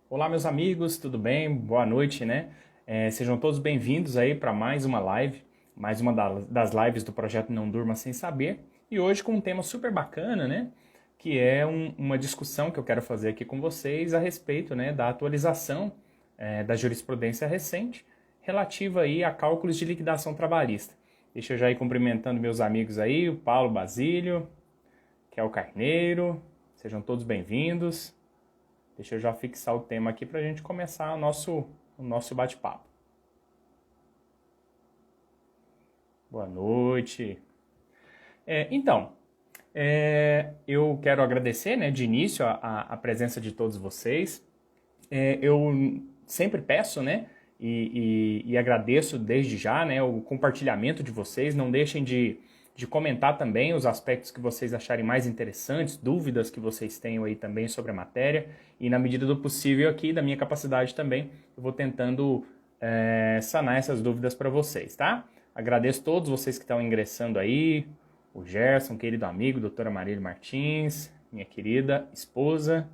Olá, meus amigos, tudo bem? Boa noite, né? Sejam todos bem-vindos aí para mais uma live, mais uma das lives do projeto Não Durma Sem Saber. E hoje com um tema super bacana, né? Que é uma discussão que eu quero fazer aqui com vocês a respeito, né, da atualização da jurisprudência recente relativa aí a cálculos de liquidação trabalhista. Deixa eu já ir cumprimentando meus amigos aí, o Paulo Basílio, que é o Carneiro. Sejam todos bem-vindos. Deixa eu já fixar o tema aqui para a gente começar o nosso bate-papo. Boa noite. Eu quero agradecer, né, de início a presença de todos vocês. Eu sempre peço, né, e agradeço desde já, né, o compartilhamento de vocês. Não deixem de comentar também os aspectos que vocês acharem mais interessantes, dúvidas que vocês tenham aí também sobre a matéria. E na medida do possível aqui, da minha capacidade também, eu vou tentando sanar essas dúvidas para vocês, tá? Agradeço a todos vocês que estão ingressando aí, o Gerson, querido amigo, doutora Marília Martins, minha querida esposa,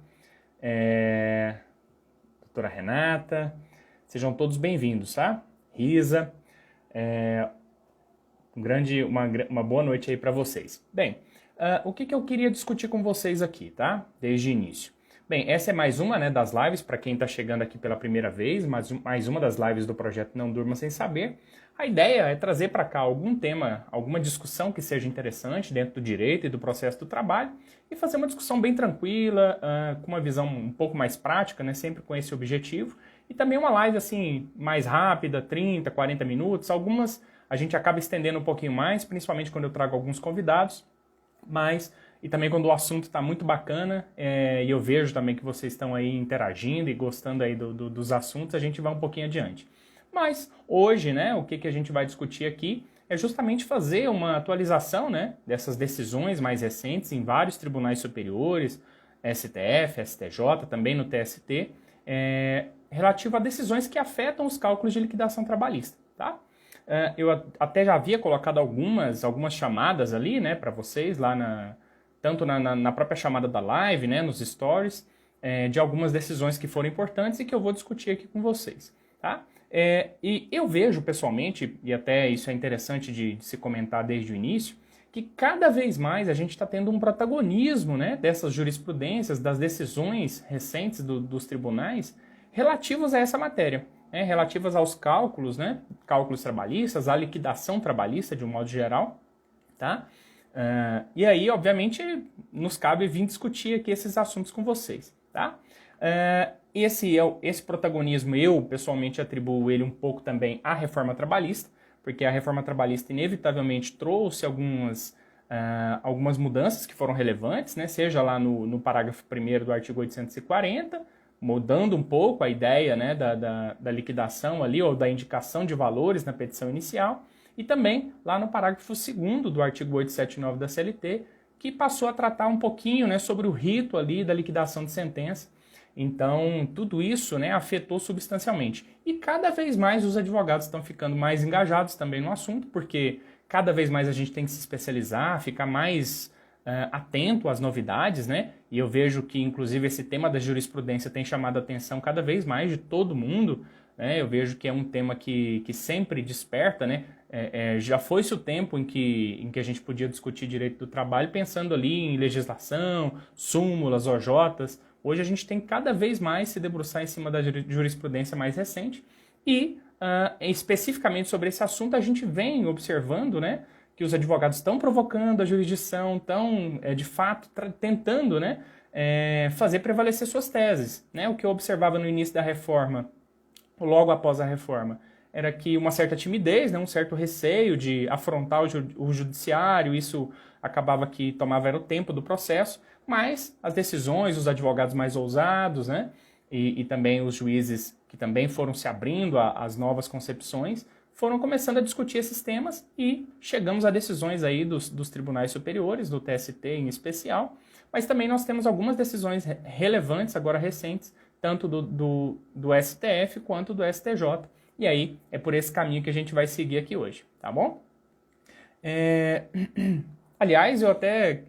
doutora Renata, sejam todos bem-vindos, tá? Risa, uma boa noite aí para vocês. Bem, o que eu queria discutir com vocês aqui, tá? Desde o início. Bem, essa é mais uma, né, das lives, para quem está chegando aqui pela primeira vez, mais uma das lives do projeto Não Durma Sem Saber. A ideia é trazer para cá algum tema, alguma discussão que seja interessante dentro do direito e do processo do trabalho e fazer uma discussão bem tranquila, com uma visão um pouco mais prática, né, sempre com esse objetivo. E também uma live assim mais rápida, 30, 40 minutos, algumas a gente acaba estendendo um pouquinho mais, principalmente quando eu trago alguns convidados, e também quando o assunto está muito bacana, e eu vejo também que vocês estão aí interagindo e gostando aí dos assuntos, a gente vai um pouquinho adiante. Mas hoje, né, o que a gente vai discutir aqui é justamente fazer uma atualização, né, dessas decisões mais recentes em vários tribunais superiores, STF, STJ, também no TST, relativo a decisões que afetam os cálculos de liquidação trabalhista, tá? Eu até já havia colocado algumas chamadas ali, né, para vocês, lá tanto na própria chamada da live, né, nos stories, de algumas decisões que foram importantes e que eu vou discutir aqui com vocês, tá? E eu vejo pessoalmente, e até isso é interessante de se comentar desde o início, que cada vez mais a gente está tendo um protagonismo, né, dessas jurisprudências, das decisões recentes dos tribunais relativas a essa matéria. Relativas aos cálculos, né? Cálculos trabalhistas, à liquidação trabalhista de um modo geral, tá? E aí, obviamente, nos cabe vir discutir aqui esses assuntos com vocês, tá? Esse protagonismo eu, pessoalmente, atribuo ele um pouco também à reforma trabalhista, porque a reforma trabalhista inevitavelmente trouxe algumas mudanças que foram relevantes, né? Seja lá no parágrafo 1º do artigo 840, mudando um pouco a ideia, né, da liquidação ali, ou da indicação de valores na petição inicial, e também lá no parágrafo 2º do artigo 879 da CLT, que passou a tratar um pouquinho, né, sobre o rito ali da liquidação de sentença. Então, tudo isso, né, afetou substancialmente. E cada vez mais os advogados estão ficando mais engajados também no assunto, porque cada vez mais a gente tem que se especializar, ficar mais atento às novidades, né? E eu vejo que, inclusive, esse tema da jurisprudência tem chamado a atenção cada vez mais de todo mundo, né? Eu vejo que é um tema que sempre desperta, né? Já foi-se o tempo em que a gente podia discutir direito do trabalho pensando ali em legislação, súmulas, OJs. Hoje a gente tem cada vez mais se debruçar em cima da jurisprudência mais recente e, especificamente sobre esse assunto, a gente vem observando, né, que os advogados estão provocando a jurisdição, estão, de fato, tentando, né, fazer prevalecer suas teses, né? O que eu observava no início da reforma, logo após a reforma, era que uma certa timidez, né, um certo receio de afrontar o judiciário, isso acabava que tomava o tempo do processo, mas as decisões, os advogados mais ousados, né, e também os juízes que também foram se abrindo às novas concepções, foram começando a discutir esses temas e chegamos a decisões aí dos tribunais superiores, do TST em especial, mas também nós temos algumas decisões relevantes, agora recentes, tanto do STF quanto do STJ. E aí é por esse caminho que a gente vai seguir aqui hoje, tá bom? Aliás, eu até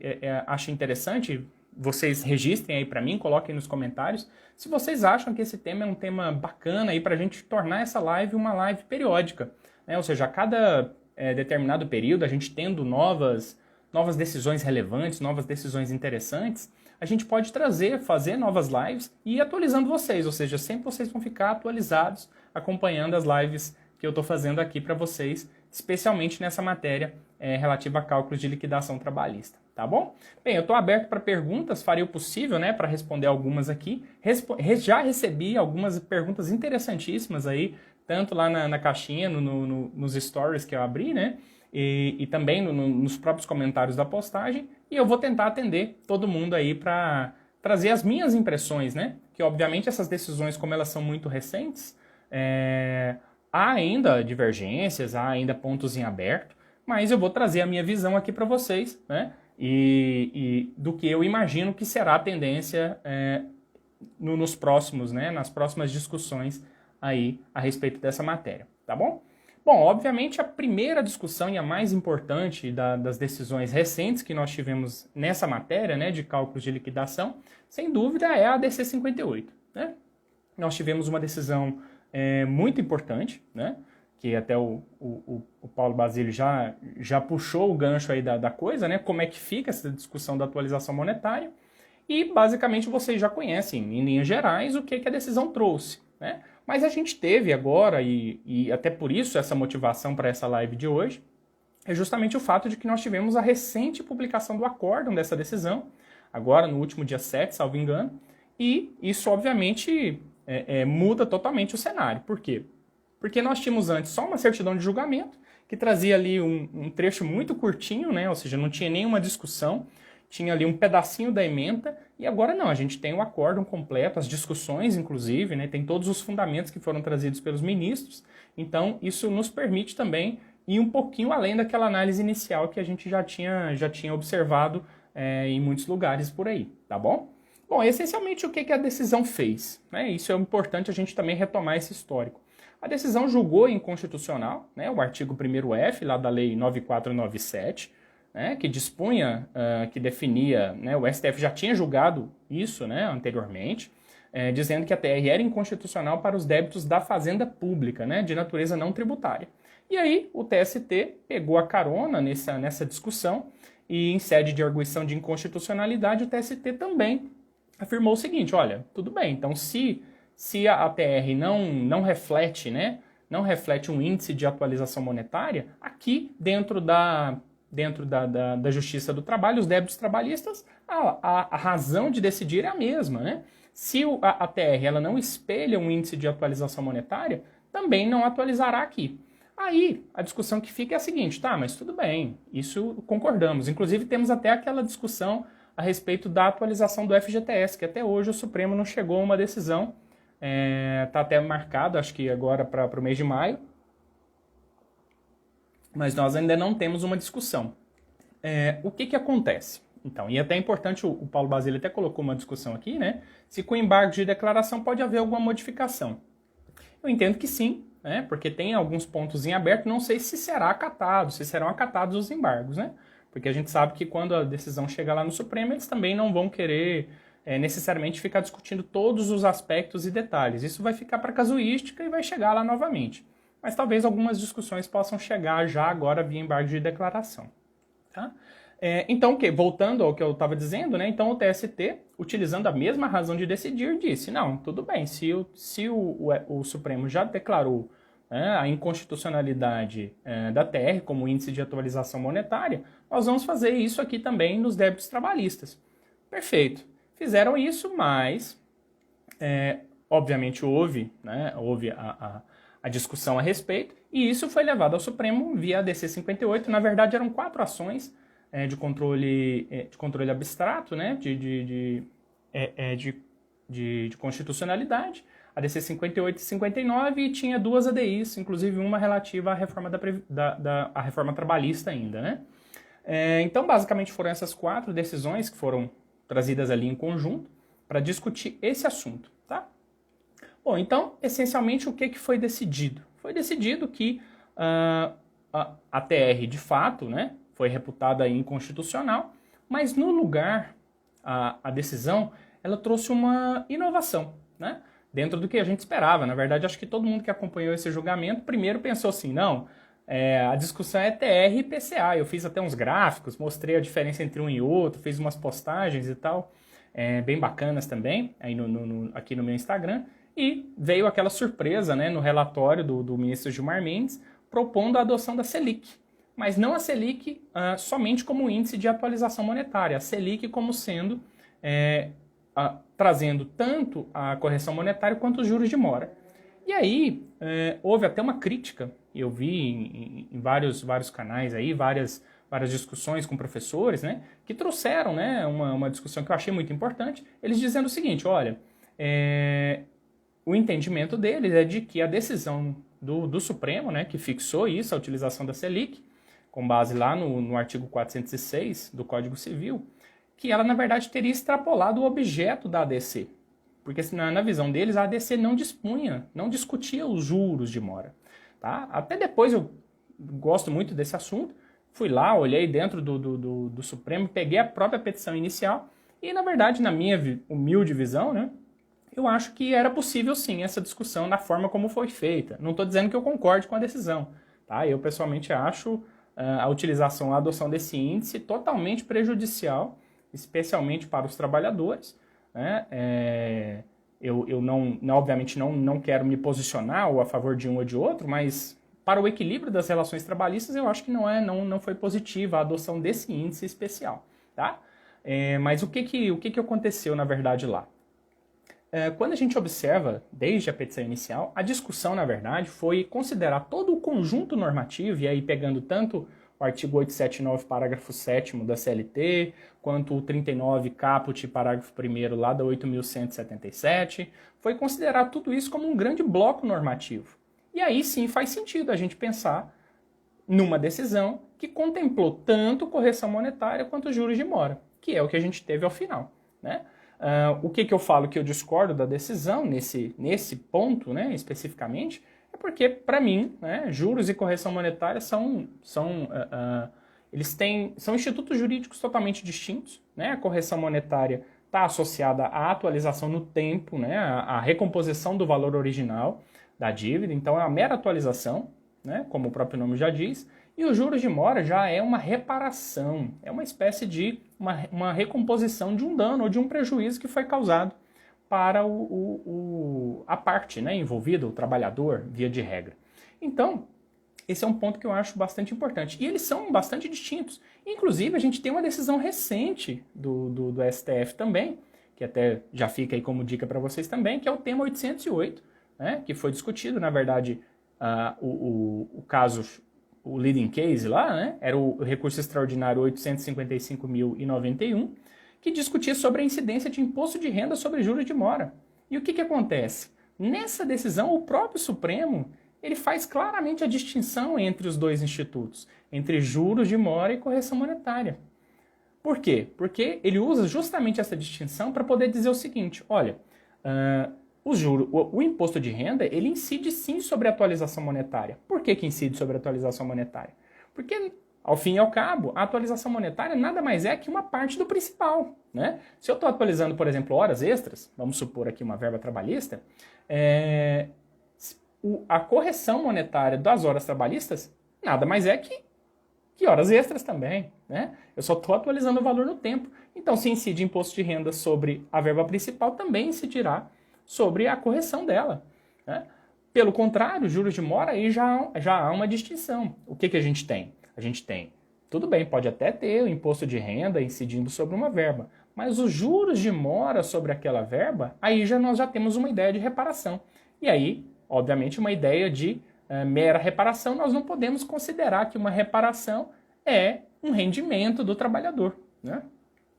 acho interessante vocês registrem aí para mim, coloquem nos comentários se vocês acham que esse tema é um tema bacana aí para a gente tornar essa live uma live periódica, né? Ou seja, a cada determinado período, a gente tendo novas decisões relevantes, novas decisões interessantes, a gente pode fazer novas lives e ir atualizando vocês, ou seja, sempre vocês vão ficar atualizados, acompanhando as lives que eu estou fazendo aqui para vocês, especialmente nessa matéria relativa a cálculos de liquidação trabalhista, tá bom? Bem, eu estou aberto para perguntas, farei o possível, né, para responder algumas aqui. Já recebi algumas perguntas interessantíssimas aí, tanto lá na caixinha, nos stories que eu abri, né, e também nos próprios comentários da postagem, e eu vou tentar atender todo mundo aí para trazer as minhas impressões, né, que obviamente essas decisões, como elas são muito recentes, há ainda divergências, há ainda pontos em aberto, mas eu vou trazer a minha visão aqui para vocês, né? E do que eu imagino que será a tendência nos próximos, né? Nas próximas discussões aí a respeito dessa matéria, tá bom? Bom, obviamente a primeira discussão e a mais importante das decisões recentes que nós tivemos nessa matéria, né, de cálculos de liquidação, sem dúvida é a DC 58, né? Nós tivemos uma decisão muito importante, né? Que até o Paulo Basílio já puxou o gancho aí da coisa, né? Como é que fica essa discussão da atualização monetária. E, basicamente, vocês já conhecem, em linhas gerais, o que a decisão trouxe, né? Mas a gente teve agora, e até por isso essa motivação para essa live de hoje, é justamente o fato de que nós tivemos a recente publicação do acórdão dessa decisão, agora no último dia 7, salvo engano, e isso, obviamente, muda totalmente o cenário. Por quê? Porque nós tínhamos antes só uma certidão de julgamento, que trazia ali um trecho muito curtinho, né? Ou seja, não tinha nenhuma discussão, tinha ali um pedacinho da ementa, e agora não, a gente tem o acórdão completo, as discussões, inclusive, né? Tem todos os fundamentos que foram trazidos pelos ministros, então isso nos permite também ir um pouquinho além daquela análise inicial que a gente já tinha observado em muitos lugares por aí, tá bom? Bom, essencialmente o que a decisão fez, né? Isso é importante a gente também retomar esse histórico. A decisão julgou inconstitucional, né, o artigo 1º-F lá da Lei 9497, né, que dispunha, que definia, né, o STF já tinha julgado isso, né, anteriormente, dizendo que a TR era inconstitucional para os débitos da fazenda pública, né, de natureza não tributária. E aí o TST pegou a carona nessa discussão e em sede de arguição de inconstitucionalidade o TST também afirmou o seguinte, olha, tudo bem, então se a ATR não reflete, né, não reflete um índice de atualização monetária, aqui dentro da Justiça do Trabalho, os débitos trabalhistas, a razão de decidir é a mesma, né? Se a ATR ela não espelha um índice de atualização monetária, também não atualizará aqui. Aí, a discussão que fica é a seguinte, tá, mas tudo bem, isso concordamos. Inclusive, temos até aquela discussão a respeito da atualização do FGTS, que até hoje o Supremo não chegou a uma decisão. Está até marcado, acho que agora para o mês de maio, mas nós ainda não temos uma discussão. O que acontece? Então, e até é importante, o Paulo Basílio até colocou uma discussão aqui, né? Se com embargo de declaração pode haver alguma modificação. Eu entendo que sim, né? Porque tem alguns pontos em aberto, não sei se serão acatados os embargos, né? Porque a gente sabe que quando a decisão chega lá no Supremo, eles também não vão querer necessariamente ficar discutindo todos os aspectos e detalhes. Isso vai ficar para casuística e vai chegar lá novamente. Mas talvez algumas discussões possam chegar já agora via embargo de declaração. Tá? Então, voltando ao que eu estava dizendo, né? Então o TST, utilizando a mesma razão de decidir, disse, não, tudo bem, se o Supremo já declarou a inconstitucionalidade da TR como índice de atualização monetária, nós vamos fazer isso aqui também nos débitos trabalhistas. Perfeito. Fizeram isso, mas, obviamente, houve a discussão a respeito, e isso foi levado ao Supremo via a DC 58. Na verdade, eram 4 ações de controle abstrato, né, de constitucionalidade, a DC 58 e 59, e tinha 2 ADIs, inclusive uma relativa à reforma, à reforma trabalhista ainda, né? Então, basicamente, foram essas 4 decisões que foram trazidas ali em conjunto para discutir esse assunto, tá? Bom, então, essencialmente, o que foi decidido? Foi decidido que a TR, de fato, né, foi reputada inconstitucional, mas no lugar, a decisão, ela trouxe uma inovação, né? Dentro do que a gente esperava. Na verdade, acho que todo mundo que acompanhou esse julgamento primeiro pensou assim, não, a discussão é TR e PCA. Eu fiz até uns gráficos, mostrei a diferença entre um e outro, fiz umas postagens e tal, bem bacanas também, aí aqui no meu Instagram, e veio aquela surpresa, né, no relatório do ministro Gilmar Mendes, propondo a adoção da Selic. Mas não a Selic somente como índice de atualização monetária, a Selic como sendo, trazendo tanto a correção monetária quanto os juros de mora. E aí, houve até uma crítica, eu vi em vários canais aí, várias discussões com professores, né, que trouxeram, né, uma discussão que eu achei muito importante, eles dizendo o seguinte, olha, o entendimento deles é de que a decisão do Supremo, né, que fixou isso, a utilização da Selic, com base lá no artigo 406 do Código Civil, que ela, na verdade, teria extrapolado o objeto da ADC. Porque na visão deles, a ADC não discutia os juros de mora. Tá? Até depois eu gosto muito desse assunto, fui lá, olhei dentro do Supremo, peguei a própria petição inicial e, na verdade, na minha humilde visão, né, eu acho que era possível sim essa discussão na forma como foi feita. Não estou dizendo que eu concorde com a decisão. Tá? Eu, pessoalmente, acho a utilização, a adoção desse índice totalmente prejudicial, especialmente para os trabalhadores, né? Eu obviamente não quero me posicionar ou a favor de um ou de outro, mas para o equilíbrio das relações trabalhistas eu acho que não foi positiva a adoção desse índice especial. Tá? Mas o que aconteceu na verdade lá? Quando a gente observa, desde a petição inicial, a discussão, na verdade, foi considerar todo o conjunto normativo, e aí pegando tanto o artigo 879, parágrafo 7º da CLT, quanto o 39 caput, parágrafo 1º lá da 8.177, foi considerar tudo isso como um grande bloco normativo. E aí sim faz sentido a gente pensar numa decisão que contemplou tanto correção monetária quanto juros de mora, que é o que a gente teve ao final, né? O que eu falo que eu discordo da decisão nesse ponto, né, especificamente, é porque, para mim, né, juros e correção monetária são institutos jurídicos totalmente distintos. Né? A correção monetária está associada à atualização no tempo, né, à recomposição do valor original da dívida, então é uma mera atualização, né, como o próprio nome já diz, e os juros de mora já é uma reparação, é uma espécie de uma recomposição de um dano ou de um prejuízo que foi causado para a parte, né, envolvida, o trabalhador, via de regra. Então, esse é um ponto que eu acho bastante importante. E eles são bastante distintos. Inclusive, a gente tem uma decisão recente do STF também, que até já fica aí como dica para vocês também, que é o tema 808, né, que foi discutido, na verdade, o caso, o leading case lá, né, era o recurso extraordinário 855.091, que discutia sobre a incidência de imposto de renda sobre juros de mora. E o que acontece? Nessa decisão, o próprio Supremo ele faz claramente a distinção entre os dois institutos, entre juros de mora e correção monetária. Por quê? Porque ele usa justamente essa distinção para poder dizer o seguinte, olha, o imposto de renda, ele incide sim sobre a atualização monetária. Por que incide sobre a atualização monetária? Porque, ao fim e ao cabo, a atualização monetária nada mais é que uma parte do principal. Né? Se eu estou atualizando, por exemplo, horas extras, vamos supor aqui uma verba trabalhista, a correção monetária das horas trabalhistas nada mais é que horas extras também. Né? Eu só estou atualizando o valor no tempo. Então, se incide imposto de renda sobre a verba principal, também incidirá sobre a correção dela. Né? Pelo contrário, juros de mora, aí já há uma distinção. O que a gente tem? A gente tem, tudo bem, pode até ter o imposto de renda incidindo sobre uma verba, mas os juros de mora sobre aquela verba, aí nós já temos uma ideia de reparação. E aí, obviamente, uma ideia de mera reparação, nós não podemos considerar que uma reparação é um rendimento do trabalhador. Né?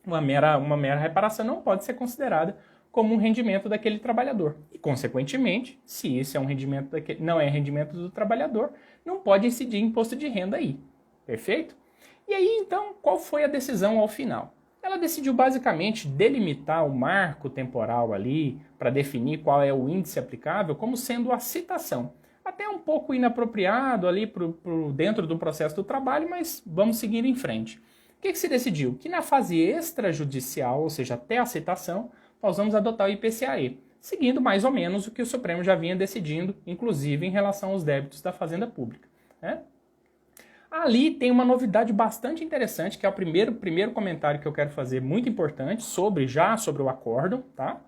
Uma mera reparação não pode ser considerada como um rendimento daquele trabalhador. E, consequentemente, se isso é um rendimento não é rendimento do trabalhador, não pode incidir imposto de renda aí. Perfeito? E aí, então, qual foi a decisão ao final? Ela decidiu basicamente delimitar o marco temporal ali para definir qual é o índice aplicável como sendo a citação. Até um pouco inapropriado ali dentro do processo do trabalho, mas vamos seguir em frente. O que se decidiu? Que na fase extrajudicial, ou seja, até a citação, nós vamos adotar o IPCAE, seguindo mais ou menos o que o Supremo já vinha decidindo, inclusive em relação aos débitos da Fazenda Pública, né? Ali tem uma novidade bastante interessante, que é o primeiro comentário que eu quero fazer, muito importante, sobre o acórdão, tá?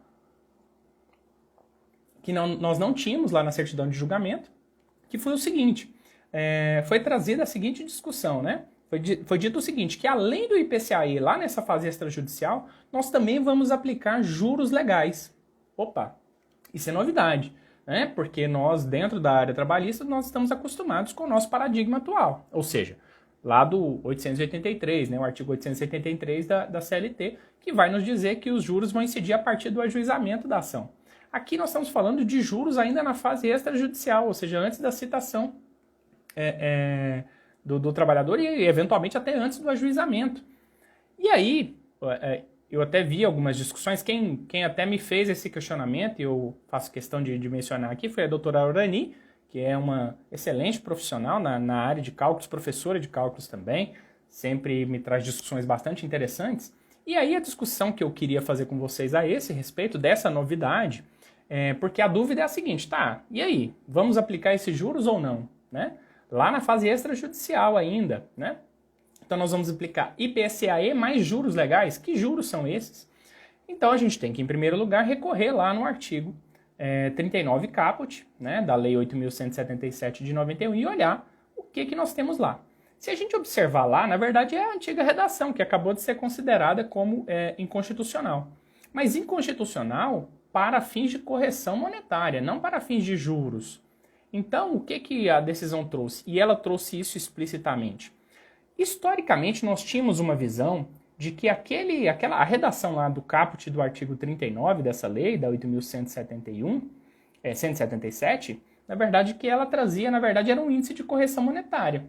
Que nós não tínhamos lá na certidão de julgamento, que foi o seguinte, foi trazida a seguinte discussão, né? Foi dito o seguinte, que além do IPCAE lá nessa fase extrajudicial, nós também vamos aplicar juros legais. Opa, isso é novidade, né? Porque nós, dentro da área trabalhista, nós estamos acostumados com o nosso paradigma atual. Ou seja, lá do 883, né, o artigo 883 da CLT, que vai nos dizer que os juros vão incidir a partir do ajuizamento da ação. Aqui nós estamos falando de juros ainda na fase extrajudicial, ou seja, antes da citação do trabalhador e, eventualmente, até antes do ajuizamento. E aí, eu até vi algumas discussões, quem até me fez esse questionamento, e eu faço questão de mencionar aqui, foi a doutora Aurani, que é uma excelente profissional na área de cálculos, professora de cálculos também, sempre me traz discussões bastante interessantes. E aí a discussão que eu queria fazer com vocês a esse respeito dessa novidade, porque a dúvida é a seguinte, tá, e aí, vamos aplicar esses juros ou não, né? Lá na fase extrajudicial ainda, né? Então nós vamos aplicar IPCAE mais juros legais. Que juros são esses? Então a gente tem que, em primeiro lugar, recorrer lá no artigo 39 caput, né, da Lei 8.177 de 91 e olhar o que nós temos lá. Se a gente observar lá, na verdade é a antiga redação, que acabou de ser considerada como inconstitucional. Mas inconstitucional para fins de correção monetária, não para fins de juros. Então, o que a decisão trouxe? E ela trouxe isso explicitamente. Historicamente, nós tínhamos uma visão de que a redação lá do caput do artigo 39 dessa lei, da 8.177, na verdade, que ela trazia, na verdade, era um índice de correção monetária.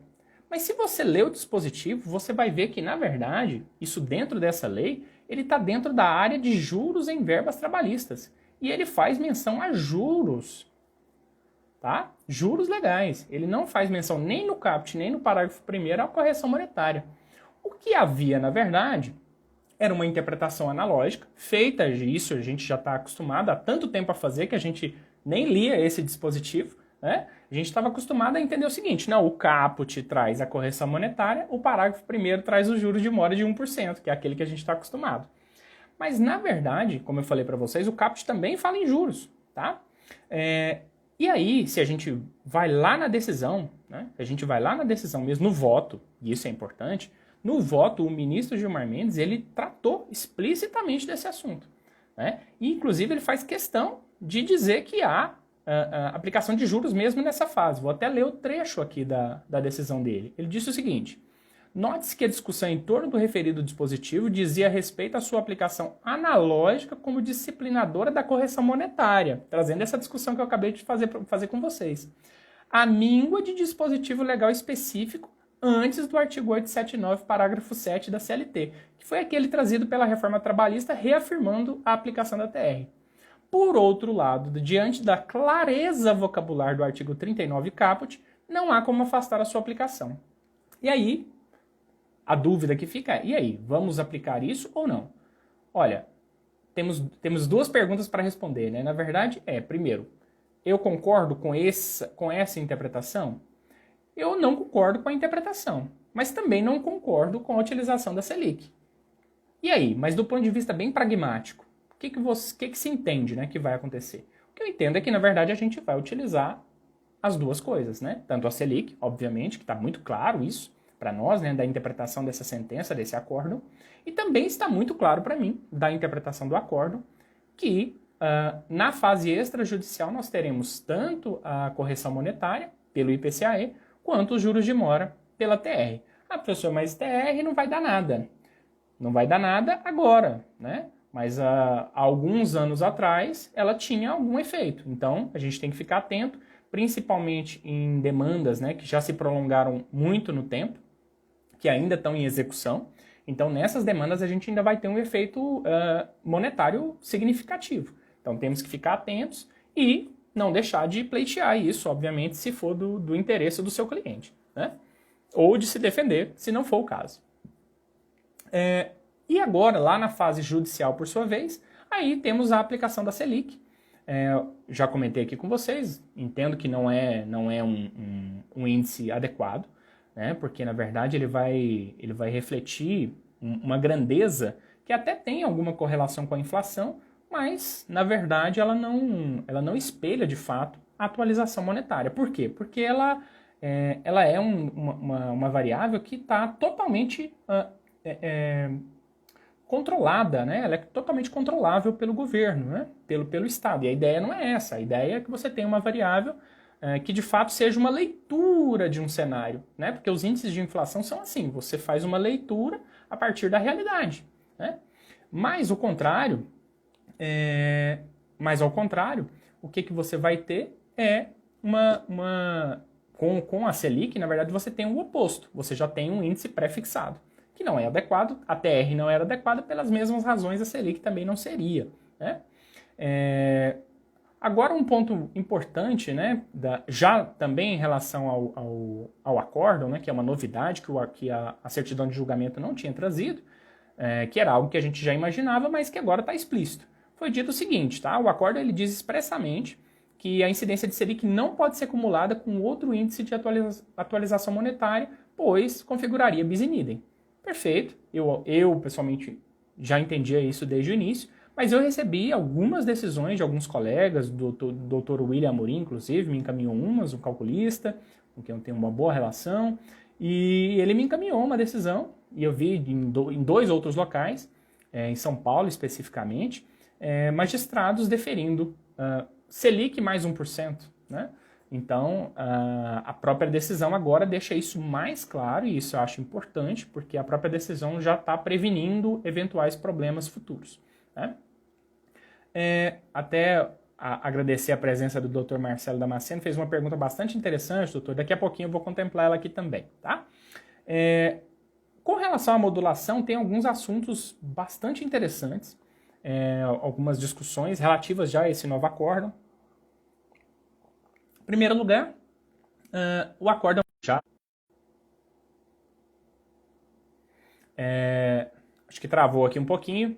Mas se você ler o dispositivo, você vai ver que, na verdade, isso dentro dessa lei, ele está dentro da área de juros em verbas trabalhistas. E ele faz menção a juros, tá? Juros legais. Ele não faz menção nem no caput, nem no parágrafo 1º à correção monetária. O que havia, na verdade, era uma interpretação analógica, feita, isso a gente já está acostumado há tanto tempo a fazer que a gente nem lia esse dispositivo, né? A gente estava acostumado a entender o seguinte, não, o caput traz a correção monetária, o parágrafo 1º traz os juros de mora de 1%, que é aquele que a gente está acostumado. Mas, na verdade, como eu falei para vocês, o caput também fala em juros, tá? E aí, se a gente vai lá na decisão, né? A gente vai lá na decisão mesmo, no voto, e isso é importante, no voto, o ministro Gilmar Mendes, ele tratou explicitamente desse assunto, né? E, inclusive, ele faz questão de dizer que há a aplicação de juros mesmo nessa fase. Vou até ler o trecho aqui da decisão dele. Ele disse o seguinte: note-se que a discussão em torno do referido dispositivo dizia respeito à sua aplicação analógica como disciplinadora da correção monetária, trazendo essa discussão que eu acabei de fazer com vocês. A míngua de dispositivo legal específico antes do artigo 879, parágrafo 7 da CLT, que foi aquele trazido pela reforma trabalhista reafirmando a aplicação da TR. Por outro lado, diante da clareza vocabular do artigo 39 caput, não há como afastar a sua aplicação. E aí, a dúvida que fica é, e aí, vamos aplicar isso ou não? Olha, temos duas perguntas para responder, né? Na verdade, primeiro, eu concordo com essa interpretação? Eu não concordo com a interpretação, mas também não concordo com a utilização da Selic. E aí, mas do ponto de vista bem pragmático, o que se entende, né, que vai acontecer? O que eu entendo é que, na verdade, a gente vai utilizar as duas coisas, né? Tanto a Selic, obviamente, que está muito claro isso para nós, né, da interpretação dessa sentença, desse acórdão, e também está muito claro para mim, da interpretação do acórdão, que na fase extrajudicial nós teremos tanto a correção monetária, pelo IPCAE, quanto os juros de mora pela TR. Ah, professor, mas TR não vai dar nada. Não vai dar nada agora, né? Mas há alguns anos atrás ela tinha algum efeito. Então a gente tem que ficar atento, principalmente em demandas, né, que já se prolongaram muito no tempo, que ainda estão em execução. Então nessas demandas a gente ainda vai ter um efeito monetário significativo. Então temos que ficar atentos e não deixar de pleitear isso, obviamente, se for do interesse do seu cliente, né? Ou de se defender, se não for o caso. E agora, lá na fase judicial, por sua vez, aí temos a aplicação da Selic. Já comentei aqui com vocês, entendo que não é um índice adequado, né, porque na verdade ele vai refletir uma grandeza que até tem alguma correlação com a inflação, mas na verdade ela não espelha de fato a atualização monetária. Por quê? Porque ela é uma variável que está totalmente controlada, né? Ela é totalmente controlável pelo governo, né? Pelo Estado. E a ideia não é essa. A ideia é que você tenha uma variável que de fato seja uma leitura de um cenário, né? Porque os índices de inflação são assim, você faz uma leitura a partir da realidade, né? Mas ao contrário, o que você vai ter é com a Selic, na verdade, você tem o oposto. Você já tem um índice pré-fixado, que não é adequado, a TR não era adequada pelas mesmas razões, a Selic também não seria, né? Agora um ponto importante, né, já também em relação ao acórdão, né, que é uma novidade que a certidão de julgamento não tinha trazido, que era algo que a gente já imaginava, mas que agora está explícito. Foi dito o seguinte, tá? O acórdão ele diz expressamente que a incidência de Selic não pode ser acumulada com outro índice de atualização monetária, pois configuraria bis in idem. Perfeito, eu pessoalmente já entendia isso desde o início, mas eu recebi algumas decisões de alguns colegas, do Dr. William Amorim, inclusive, me encaminhou umas, um calculista, com quem eu tenho uma boa relação, e ele me encaminhou uma decisão, e eu vi em dois outros locais, em São Paulo especificamente, magistrados deferindo Selic mais 1%, né? Então, a própria decisão agora deixa isso mais claro, e isso eu acho importante, porque a própria decisão já está prevenindo eventuais problemas futuros, né? Até agradecer a presença do Dr. Marcelo Damasceno, fez uma pergunta bastante interessante, doutor, daqui a pouquinho eu vou contemplar ela aqui também, tá? Com relação à modulação, tem alguns assuntos bastante interessantes, algumas discussões relativas já a esse novo acórdão. Em primeiro lugar, o acórdão já... acho que travou aqui um pouquinho.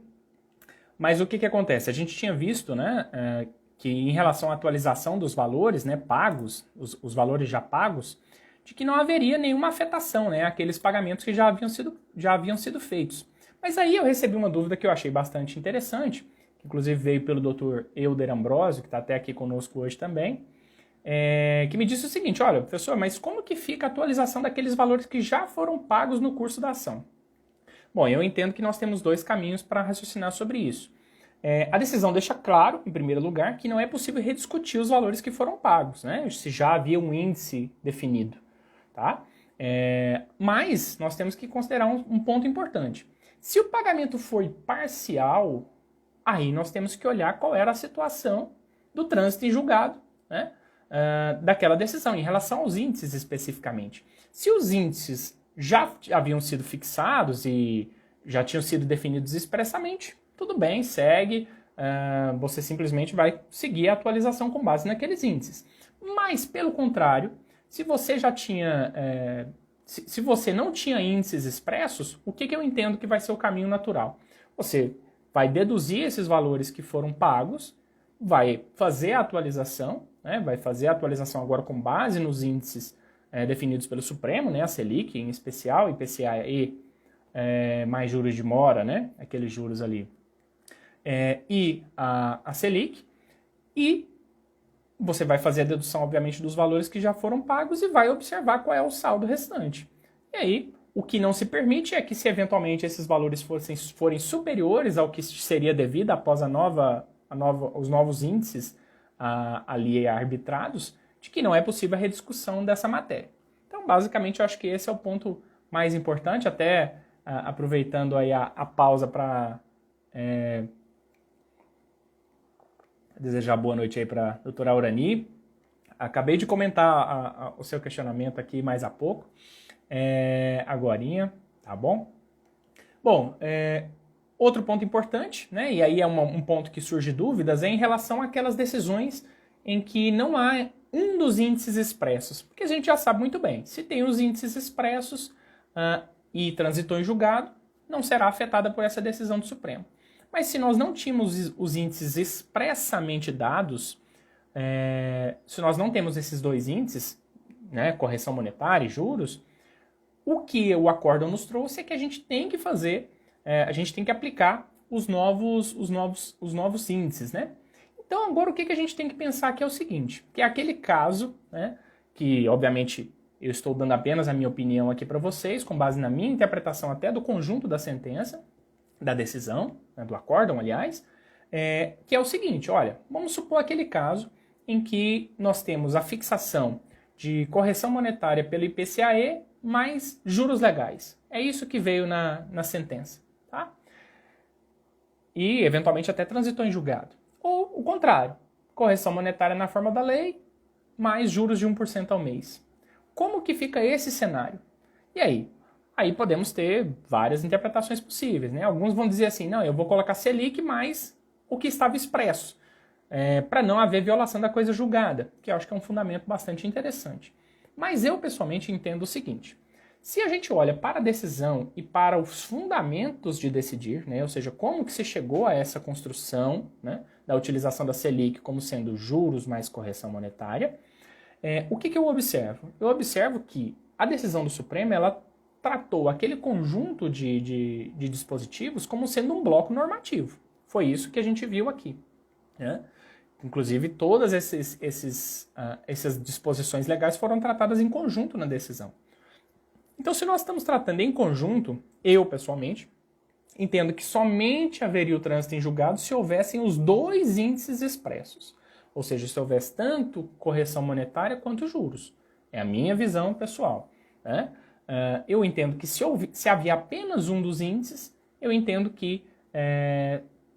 Mas o que acontece? A gente tinha visto, né, que em relação à atualização dos valores, né, pagos, os valores já pagos, de que não haveria nenhuma afetação, né, àqueles pagamentos que já haviam sido feitos. Mas aí eu recebi uma dúvida que eu achei bastante interessante, que inclusive veio pelo Dr. Euder Ambrosio, que está até aqui conosco hoje também, que me disse o seguinte: olha, professor, mas como que fica a atualização daqueles valores que já foram pagos no curso da ação? Bom, eu entendo que nós temos dois caminhos para raciocinar sobre isso. A decisão deixa claro, em primeiro lugar, que não é possível rediscutir os valores que foram pagos, né? Se já havia um índice definido, tá? Mas nós temos que considerar um ponto importante. Se o pagamento foi parcial, aí nós temos que olhar qual era a situação do trânsito em julgado, né? Daquela decisão, em relação aos índices especificamente. Se os índices já haviam sido fixados e já tinham sido definidos expressamente, tudo bem, segue, você simplesmente vai seguir a atualização com base naqueles índices. Mas, pelo contrário, se você já tinha, se você não tinha índices expressos, o que eu entendo que vai ser o caminho natural? Você vai deduzir esses valores que foram pagos, vai fazer a atualização, né, vai fazer a atualização agora com base nos índices definidos pelo Supremo, né, a Selic em especial, IPCA e mais juros de mora, né, aqueles juros ali, e a Selic, e você vai fazer a dedução, obviamente, dos valores que já foram pagos e vai observar qual é o saldo restante. E aí, o que não se permite é que, se eventualmente esses valores forem superiores ao que seria devido após os novos índices ali arbitrados, de que não é possível a rediscussão dessa matéria. Então, basicamente, eu acho que esse é o ponto mais importante, até aproveitando aí a pausa para desejar boa noite aí para a doutora Aurani. Acabei de comentar o seu questionamento aqui mais há pouco, agorinha, tá bom? Bom, outro ponto importante, né, e aí é um ponto que surge dúvidas, é em relação àquelas decisões em que não há um dos índices expressos, porque a gente já sabe muito bem, se tem os índices expressos e transitou em julgado, não será afetada por essa decisão do Supremo. Mas se nós não tínhamos os índices expressamente dados, se nós não temos esses dois índices, né, correção monetária e juros, o que o acórdão nos trouxe é que a gente tem que fazer, a gente tem que aplicar os novos índices, né? Então agora o que a gente tem que pensar aqui é o seguinte, que é aquele caso, né, que obviamente eu estou dando apenas a minha opinião aqui para vocês, com base na minha interpretação até do conjunto da sentença, da decisão, né, do acórdão, aliás, que é o seguinte, olha, vamos supor aquele caso em que nós temos a fixação de correção monetária pelo IPCAE mais juros legais. É isso que veio na sentença, tá? E eventualmente até transitou em julgado. Ou o contrário, correção monetária na forma da lei, mais juros de 1% ao mês. Como que fica esse cenário? E aí? Aí podemos ter várias interpretações possíveis, né? Alguns vão dizer assim, não, eu vou colocar Selic mais o que estava expresso, para não haver violação da coisa julgada, que eu acho que é um fundamento bastante interessante. Mas eu, pessoalmente, entendo o seguinte, se a gente olha para a decisão e para os fundamentos de decidir, né, ou seja, como que se chegou a essa construção, né, da utilização da Selic como sendo juros mais correção monetária, o que eu observo? Eu observo que a decisão do Supremo, ela tratou aquele conjunto de dispositivos como sendo um bloco normativo. Foi isso que a gente viu aqui, né? Inclusive, todas essas disposições legais foram tratadas em conjunto na decisão. Então, se nós estamos tratando em conjunto, eu, pessoalmente, entendo que somente haveria o trânsito em julgado se houvessem os dois índices expressos. Ou seja, se houvesse tanto correção monetária quanto juros. É a minha visão pessoal, né? Eu entendo que se havia apenas um dos índices, eu entendo que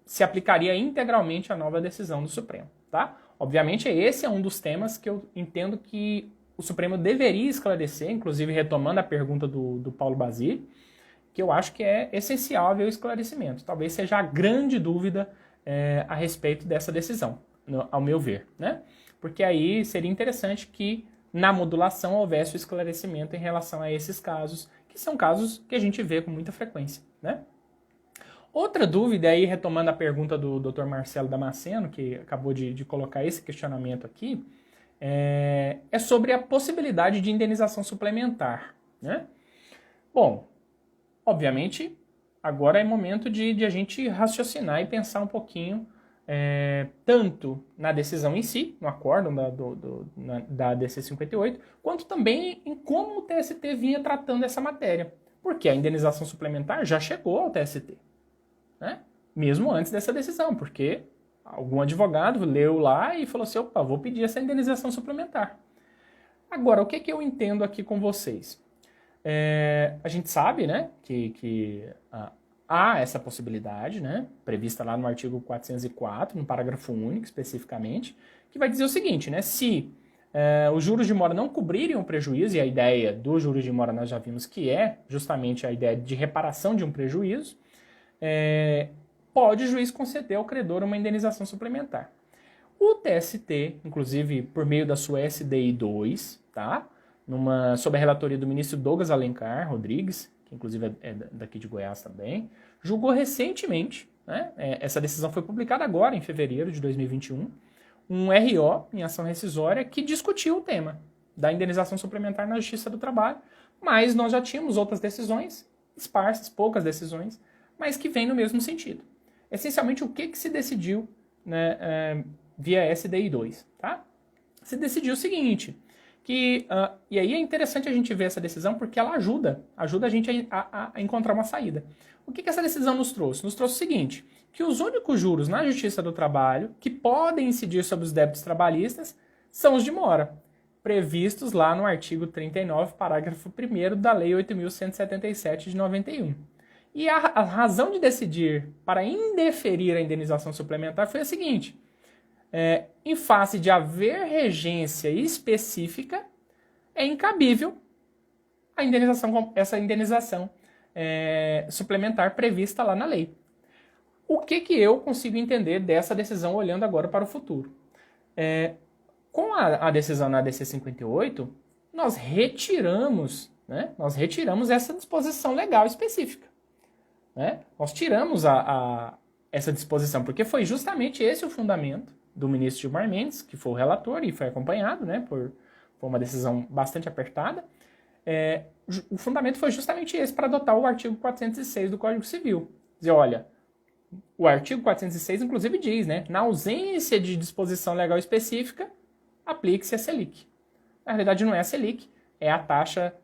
se aplicaria integralmente a nova decisão do Supremo, tá? Obviamente, esse é um dos temas que eu entendo que o Supremo deveria esclarecer, inclusive retomando a pergunta do Paulo Basile, que eu acho que é essencial haver o esclarecimento. Talvez seja a grande dúvida a respeito dessa decisão, ao meu ver, né? Porque aí seria interessante que na modulação houvesse o esclarecimento em relação a esses casos, que são casos que a gente vê com muita frequência, né? Outra dúvida, aí retomando a pergunta do Dr. Marcelo Damasceno, que acabou de colocar esse questionamento aqui, é sobre a possibilidade de indenização suplementar, né? Bom, obviamente, agora é momento de a gente raciocinar e pensar um pouquinho tanto na decisão em si, no acórdão da DC 58, quanto também em como o TST vinha tratando essa matéria. Porque a indenização suplementar já chegou ao TST, né? Mesmo antes dessa decisão, porque algum advogado leu lá e falou assim, opa, vou pedir essa indenização suplementar. Agora, o que eu entendo aqui com vocês? A gente sabe, né, que há essa possibilidade, né, prevista lá no artigo 404, no parágrafo único especificamente, que vai dizer o seguinte, né, se os juros de mora não cobrirem o prejuízo, e a ideia do juros de mora nós já vimos que é justamente a ideia de reparação de um prejuízo, pode o juiz conceder ao credor uma indenização suplementar. O TST, inclusive por meio da sua SDI 2, tá, sob a relatoria do ministro Douglas Alencar Rodrigues, que inclusive é daqui de Goiás também, julgou recentemente, né, essa decisão foi publicada agora, em fevereiro de 2021, um RO, em ação rescisória, que discutiu o tema da indenização suplementar na Justiça do Trabalho, mas nós já tínhamos outras decisões, esparsas, poucas decisões, mas que vêm no mesmo sentido. Essencialmente, o que se decidiu, né, via SDI 2, tá? Se decidiu o seguinte, e aí é interessante a gente ver essa decisão porque ela ajuda a gente a encontrar uma saída. O que essa decisão nos trouxe? Nos trouxe o seguinte, que os únicos juros na Justiça do Trabalho que podem incidir sobre os débitos trabalhistas são os de mora, previstos lá no artigo 39, parágrafo 1º da Lei 8.177 de 91. E a razão de decidir para indeferir a indenização suplementar foi a seguinte, em face de haver regência específica, é incabível essa indenização suplementar prevista lá na lei. O que eu consigo entender dessa decisão olhando agora para o futuro? Com a decisão na DC 58, nós retiramos essa disposição legal específica. né? Nós tiramos essa disposição, porque foi justamente esse o fundamento do ministro Gilmar Mendes, que foi o relator e foi acompanhado, né, por uma decisão bastante apertada. O fundamento foi justamente esse, para adotar o artigo 406 do Código Civil. Dizer, olha, o artigo 406 inclusive diz, né, na ausência de disposição legal específica, aplique-se a Selic. Na realidade não é a Selic, é a taxa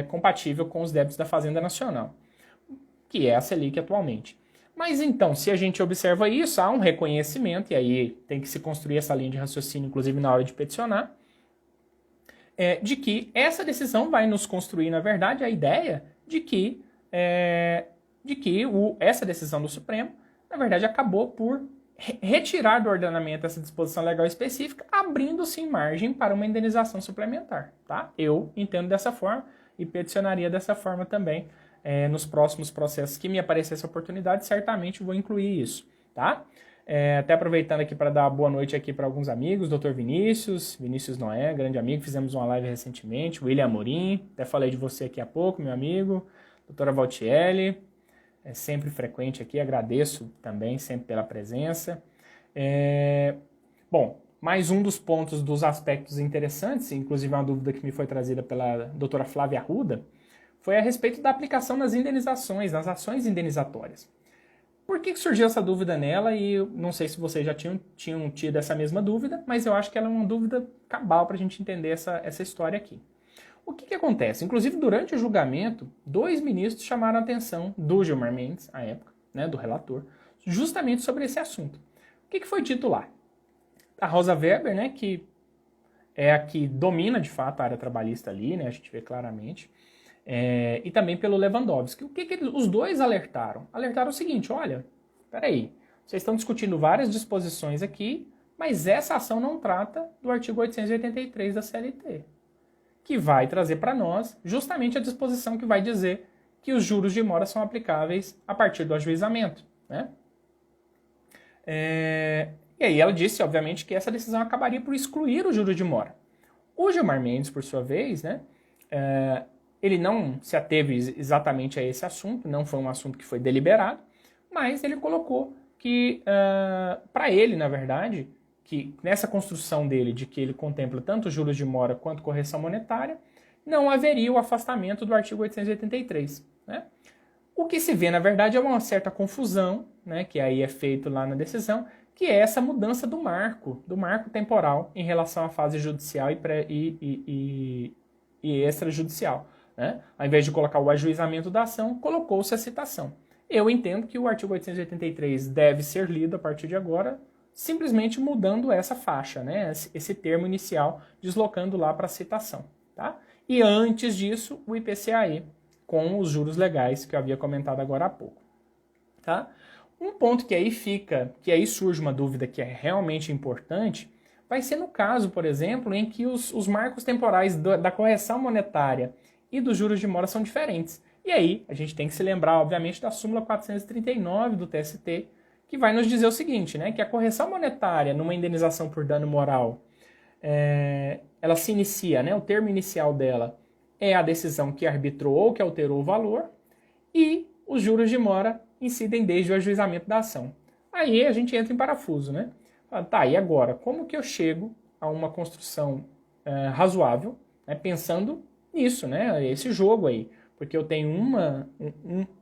compatível com os débitos da Fazenda Nacional, que é a Selic atualmente. Mas então, se a gente observa isso, há um reconhecimento, e aí tem que se construir essa linha de raciocínio, inclusive na hora de peticionar, de que essa decisão vai nos construir, na verdade, a ideia de que essa decisão do Supremo, na verdade, acabou por retirar do ordenamento essa disposição legal específica, abrindo sim margem para uma indenização suplementar. Tá? Eu entendo dessa forma e peticionaria dessa forma também. Nos próximos processos que me aparecer essa oportunidade, certamente vou incluir isso. Tá? Até aproveitando aqui para dar boa noite aqui para alguns amigos, Dr. Vinícius Noé, grande amigo, fizemos uma live recentemente, William Amorim, até falei de você aqui há pouco, meu amigo, doutora Valtielli, sempre frequente aqui, agradeço também sempre pela presença. Bom, mais um dos pontos, dos aspectos interessantes, inclusive uma dúvida que me foi trazida pela doutora Flávia Arruda, foi a respeito da aplicação nas indenizações, nas ações indenizatórias. Por que surgiu essa dúvida nela? E eu não sei se vocês já tinham tido essa mesma dúvida, mas eu acho que ela é uma dúvida cabal para a gente entender essa história aqui. O que acontece? Inclusive, durante o julgamento, 2 ministros chamaram a atenção do Gilmar Mendes, à época, né, do relator, justamente sobre esse assunto. O que foi dito lá? A Rosa Weber, né, que é a que domina, de fato, a área trabalhista ali, né, a gente vê claramente, e também pelo Lewandowski. O que os dois alertaram? Alertaram o seguinte, olha, peraí, vocês estão discutindo várias disposições aqui, mas essa ação não trata do artigo 883 da CLT, que vai trazer para nós justamente a disposição que vai dizer que os juros de mora são aplicáveis a partir do ajuizamento, né? E aí ela disse, obviamente, que essa decisão acabaria por excluir o juros de mora. O Gilmar Mendes, por sua vez, né, ele não se ateve exatamente a esse assunto, não foi um assunto que foi deliberado, mas ele colocou que, para ele, na verdade, que nessa construção dele, de que ele contempla tanto juros de mora quanto correção monetária, não haveria o afastamento do artigo 883. Né? O que se vê, na verdade, é uma certa confusão, né, que aí é feito lá na decisão, que é essa mudança do marco temporal em relação à fase judicial e extrajudicial. Né? Ao invés de colocar o ajuizamento da ação, colocou-se a citação. Eu entendo que o artigo 883 deve ser lido a partir de agora, simplesmente mudando essa faixa, né? Esse termo inicial, deslocando lá para a citação. Tá? E antes disso, o IPCAE, com os juros legais que eu havia comentado agora há pouco. Tá? Um ponto que aí surge uma dúvida que é realmente importante, vai ser no caso, por exemplo, em que os marcos temporais da correção monetária e dos juros de mora são diferentes. E aí, a gente tem que se lembrar, obviamente, da súmula 439 do TST, que vai nos dizer o seguinte, né, que a correção monetária numa indenização por dano moral, ela se inicia, né, o termo inicial dela é a decisão que arbitrou ou que alterou o valor, e os juros de mora incidem desde o ajuizamento da ação. Aí a gente entra em parafuso, né? Tá, e agora, como que eu chego a uma construção razoável, né, pensando nisso, né, esse jogo aí? Porque eu tenho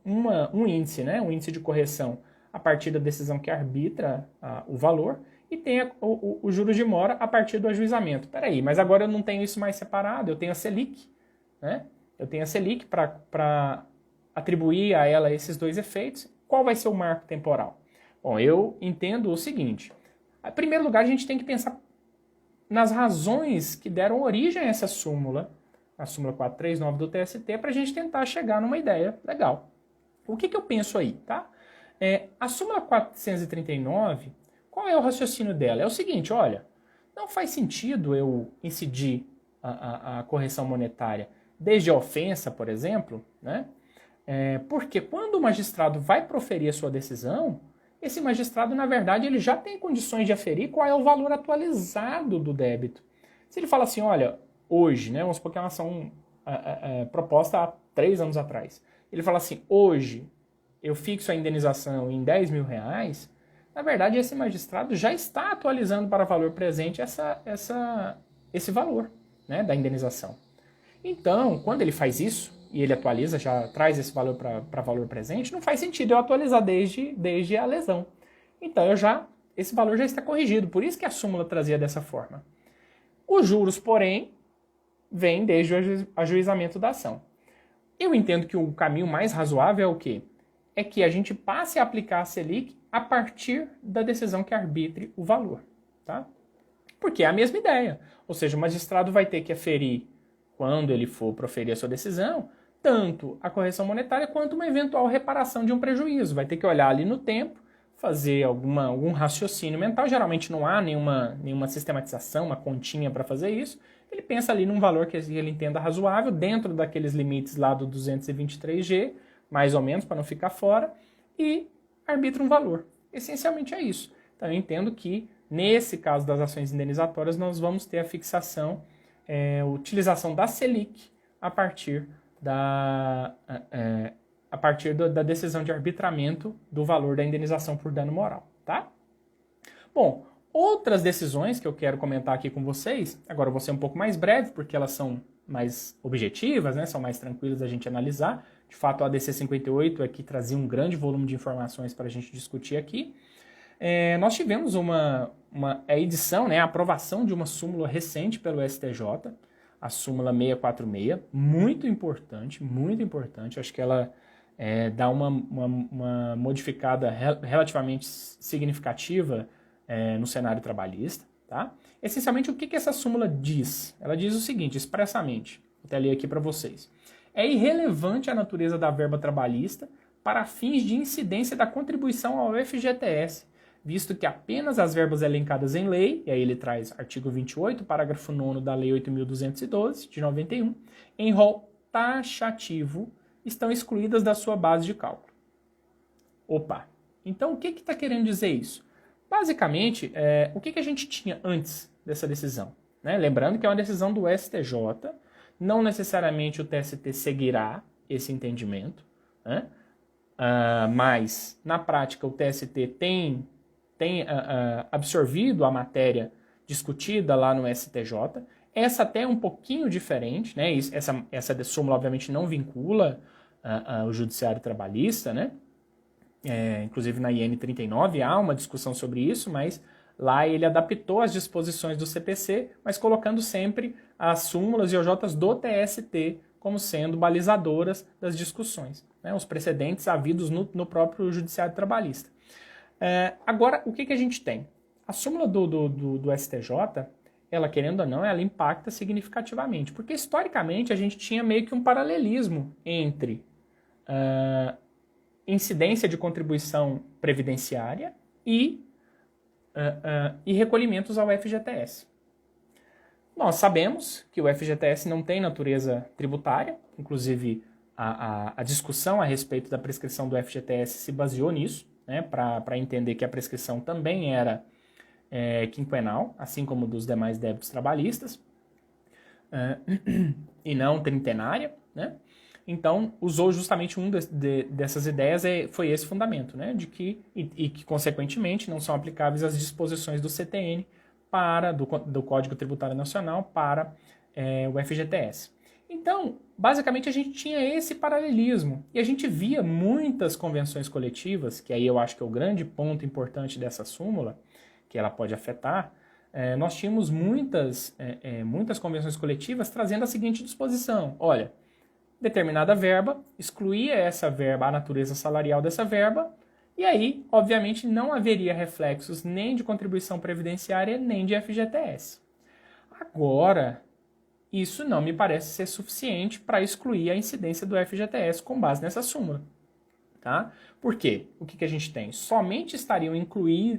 um índice, né, um índice de correção a partir da decisão que arbitra o valor, e tem o juros de mora a partir do ajuizamento. Peraí, mas agora eu não tenho isso mais separado, eu tenho a Selic, né? Eu tenho a Selic para atribuir a ela esses dois efeitos. Qual vai ser o marco temporal? Bom, eu entendo o seguinte. Em primeiro lugar, a gente tem que pensar nas razões que deram origem a essa súmula, a súmula 439 do TST, para a gente tentar chegar numa ideia legal. O que eu penso aí, tá? A súmula 439, qual é o raciocínio dela? É o seguinte, olha, não faz sentido eu incidir a correção monetária desde a ofensa, por exemplo, né? Porque quando o magistrado vai proferir a sua decisão, esse magistrado, na verdade, ele já tem condições de aferir qual é o valor atualizado do débito. Se ele fala assim, olha, hoje, né, vamos supor que é uma ação proposta há 3 anos atrás, ele fala assim, hoje eu fixo a indenização em R$ 10.000, na verdade esse magistrado já está atualizando para valor presente esse valor, né, da indenização. Então, quando ele faz isso, e ele atualiza, já traz esse valor para valor presente, não faz sentido eu atualizar desde a lesão. Então, esse valor já está corrigido, por isso que a súmula trazia dessa forma. Os juros, porém, vêm desde o ajuizamento da ação. Eu entendo que o caminho mais razoável é o quê? É que a gente passe a aplicar a Selic a partir da decisão que arbitre o valor, tá? Porque é a mesma ideia. Ou seja, o magistrado vai ter que aferir, quando ele for proferir a sua decisão, tanto a correção monetária quanto uma eventual reparação de um prejuízo. Vai ter que olhar ali no tempo, fazer algum raciocínio mental. Geralmente não há nenhuma sistematização, uma continha para fazer isso. Ele pensa ali num valor que ele entenda razoável, dentro daqueles limites lá do 223G, mais ou menos, para não ficar fora, e arbitra um valor. Essencialmente é isso. Então eu entendo que, nesse caso das ações indenizatórias, nós vamos ter a fixação, utilização da Selic a partir da decisão de arbitramento do valor da indenização por dano moral, tá? Bom, outras decisões que eu quero comentar aqui com vocês, agora eu vou ser um pouco mais breve, porque elas são mais objetivas, né? São mais tranquilas da gente analisar. De fato, a ADC 58 aqui trazia um grande volume de informações para a gente discutir aqui. Nós tivemos uma edição, né, a aprovação de uma súmula recente pelo STJ, a súmula 646, muito importante, acho que ela dá uma modificada relativamente significativa no cenário trabalhista, tá? Essencialmente, o que essa súmula diz? Ela diz o seguinte, expressamente, vou até ler aqui para vocês. É irrelevante a natureza da verba trabalhista para fins de incidência da contribuição ao FGTS, visto que apenas as verbas elencadas em lei, e aí ele traz artigo 28, parágrafo 9º da Lei 8.212, de 91, em rol taxativo, estão excluídas da sua base de cálculo. Opa! Então, o que está querendo dizer isso? Basicamente, o que a gente tinha antes dessa decisão? Né? Lembrando que é uma decisão do STJ, não necessariamente o TST seguirá esse entendimento, né? Mas, na prática, o TST tem absorvido a matéria discutida lá no STJ. Essa até é um pouquinho diferente, né? Essa súmula, obviamente, não vincula o judiciário trabalhista, né? Inclusive na IN 39 há uma discussão sobre isso, mas lá ele adaptou as disposições do CPC, mas colocando sempre as súmulas e OJs do TST como sendo balizadoras das discussões, né? Os precedentes havidos no próprio judiciário trabalhista. Agora, o que a gente tem? A súmula do STJ, ela, querendo ou não, ela impacta significativamente, porque historicamente a gente tinha meio que um paralelismo entre incidência de contribuição previdenciária e recolhimentos ao FGTS. Nós sabemos que o FGTS não tem natureza tributária, inclusive a discussão a respeito da prescrição do FGTS se baseou nisso, né, para entender que a prescrição também era quinquenal, assim como dos demais débitos trabalhistas, e não trintenária, né? Então, usou justamente dessas ideias, foi esse fundamento, né? De que, e que, consequentemente, não são aplicáveis as disposições do CTN, do Código Tributário Nacional, para o FGTS. Então, basicamente, a gente tinha esse paralelismo, e a gente via muitas convenções coletivas, que aí eu acho que é o grande ponto importante dessa súmula, que ela pode afetar. Nós tínhamos muitas convenções coletivas trazendo a seguinte disposição: olha, determinada verba, excluía essa verba, a natureza salarial dessa verba, e aí, obviamente, não haveria reflexos nem de contribuição previdenciária, nem de FGTS. Agora, isso não me parece ser suficiente para excluir a incidência do FGTS com base nessa súmula. Tá? Por quê? O que a gente tem? Somente estariam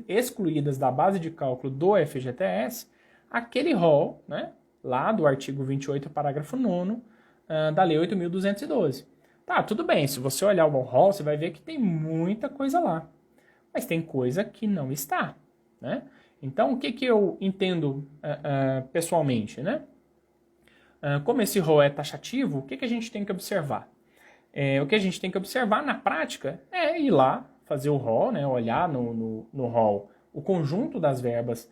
excluídas da base de cálculo do FGTS aquele rol, né, lá do artigo 28, parágrafo 9º, da Lei 8.212. Tá, tudo bem, se você olhar o rol, você vai ver que tem muita coisa lá. Mas tem coisa que não está, né? Então, o que eu entendo pessoalmente, né? Como esse rol é taxativo, o que a gente tem que observar? O que a gente tem que observar na prática é ir lá, fazer o rol, né, olhar no rol o conjunto das verbas,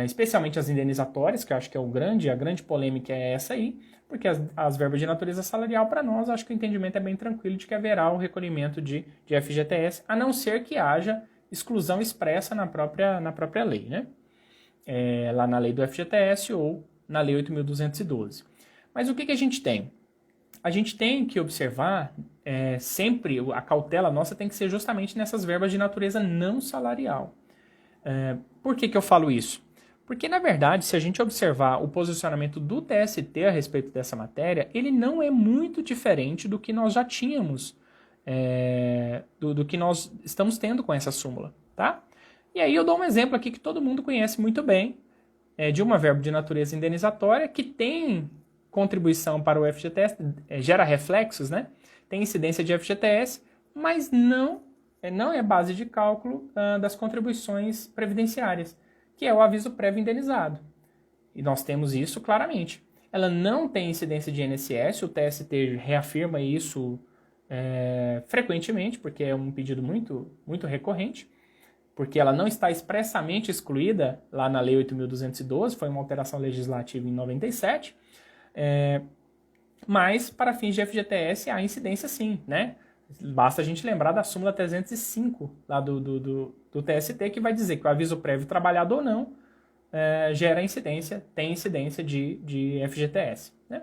especialmente as indenizatórias, que eu acho que a grande polêmica é essa aí, porque as verbas de natureza salarial, para nós, acho que o entendimento é bem tranquilo de que haverá o recolhimento de FGTS, a não ser que haja exclusão expressa na própria lei, né? Lá na lei do FGTS ou na lei 8.212. Mas o que a gente tem? A gente tem que observar sempre, a cautela nossa tem que ser justamente nessas verbas de natureza não salarial. Por que eu falo isso? Porque, na verdade, se a gente observar o posicionamento do TST a respeito dessa matéria, ele não é muito diferente do que nós já tínhamos, do que nós estamos tendo com essa súmula, tá? E aí eu dou um exemplo aqui que todo mundo conhece muito bem, de uma verba de natureza indenizatória que tem contribuição para o FGTS, gera reflexos, né? Tem incidência de FGTS, mas não é base de cálculo das contribuições previdenciárias, que é o aviso prévio indenizado. E nós temos isso claramente. Ela não tem incidência de INSS, o TST reafirma isso frequentemente, porque é um pedido muito, muito recorrente, porque ela não está expressamente excluída lá na Lei 8.212, foi uma alteração legislativa em 97, mas para fins de FGTS há incidência sim, né? Basta a gente lembrar da súmula 305 lá do TST, que vai dizer que o aviso prévio trabalhado ou não tem incidência de FGTS. Né?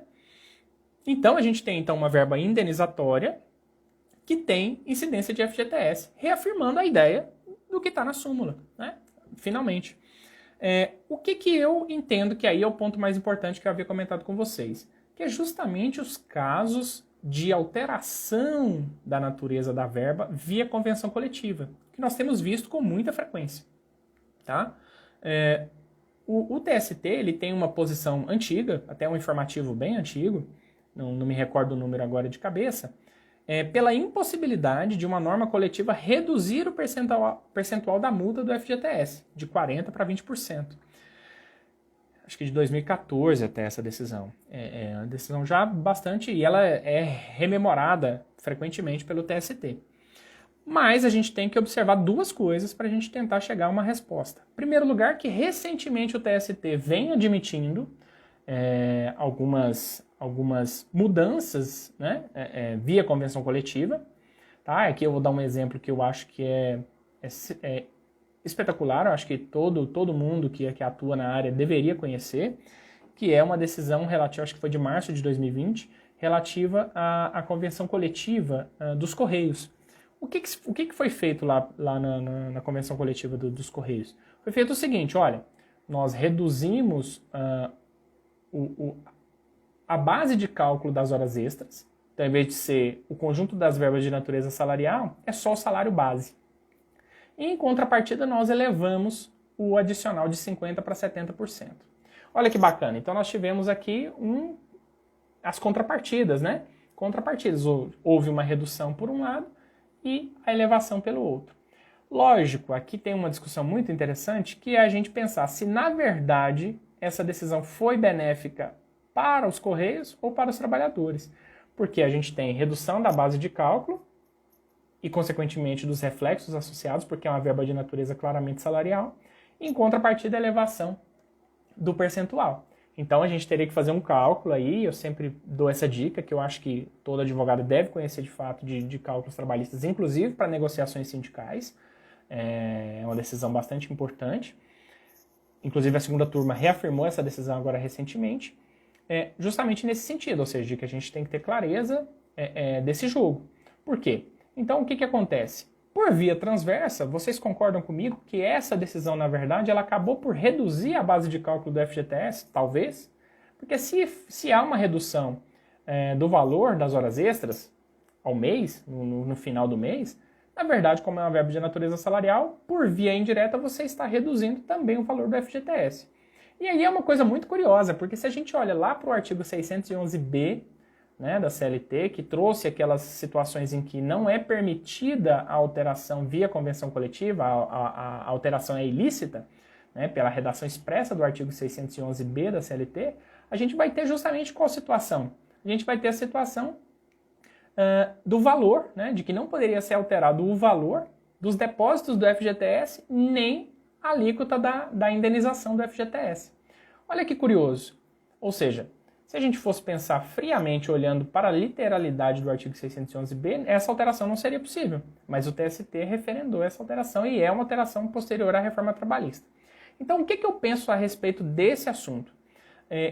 Então, a gente tem uma verba indenizatória que tem incidência de FGTS, reafirmando a ideia do que está na súmula, né? Finalmente. O que eu entendo que aí é o ponto mais importante que eu havia comentado com vocês, que é justamente os casos de alteração da natureza da verba via convenção coletiva, que nós temos visto com muita frequência. Tá? O TST ele tem uma posição antiga, até um informativo bem antigo, não me recordo o número agora de cabeça, pela impossibilidade de uma norma coletiva reduzir o percentual da multa do FGTS, de 40% para 20%. Acho que de 2014 até essa decisão. É uma decisão já bastante... E ela é rememorada frequentemente pelo TST. Mas a gente tem que observar duas coisas para a gente tentar chegar a uma resposta. Em primeiro lugar, que recentemente o TST vem admitindo algumas mudanças, né, via convenção coletiva. Tá? Aqui eu vou dar um exemplo que eu acho que é espetacular, eu acho que todo mundo que atua na área deveria conhecer, que é uma decisão relativa, acho que foi de março de 2020, relativa à convenção coletiva dos Correios. O que foi feito lá na convenção coletiva dos Correios? Foi feito o seguinte, olha, nós reduzimos a base de cálculo das horas extras, então em vez de ser o conjunto das verbas de natureza salarial, é só o salário base. E em contrapartida nós elevamos o adicional de 50% para 70%. Olha que bacana, então nós tivemos aqui as contrapartidas, né? Contrapartidas, houve uma redução por um lado e a elevação pelo outro. Lógico, aqui tem uma discussão muito interessante, que é a gente pensar se na verdade essa decisão foi benéfica para os Correios ou para os trabalhadores. Porque a gente tem redução da base de cálculo e, consequentemente, dos reflexos associados, porque é uma verba de natureza claramente salarial, e, em contrapartida, a elevação do percentual. Então, a gente teria que fazer um cálculo aí, eu sempre dou essa dica, que eu acho que todo advogado deve conhecer de fato de cálculos trabalhistas, inclusive para negociações sindicais. É uma decisão bastante importante. Inclusive, a segunda turma reafirmou essa decisão agora recentemente, justamente nesse sentido, ou seja, de que a gente tem que ter clareza desse jogo. Por quê? Então, o que acontece? Por via transversa, vocês concordam comigo que essa decisão, na verdade, ela acabou por reduzir a base de cálculo do FGTS, talvez? Porque se há uma redução do valor das horas extras ao mês, no final do mês, na verdade, como é uma verba de natureza salarial, por via indireta você está reduzindo também o valor do FGTS. E aí é uma coisa muito curiosa, porque se a gente olha lá para o artigo 611b, né, da CLT, que trouxe aquelas situações em que não é permitida a alteração via convenção coletiva, a alteração é ilícita, né, pela redação expressa do artigo 611b da CLT, a gente vai ter justamente qual situação? A gente vai ter a situação do valor, né, de que não poderia ser alterado o valor dos depósitos do FGTS, nem a alíquota da indenização do FGTS. Olha que curioso. Ou seja, se a gente fosse pensar friamente olhando para a literalidade do artigo 611b, essa alteração não seria possível. Mas o TST referendou essa alteração e é uma alteração posterior à reforma trabalhista. Então, o que eu penso a respeito desse assunto?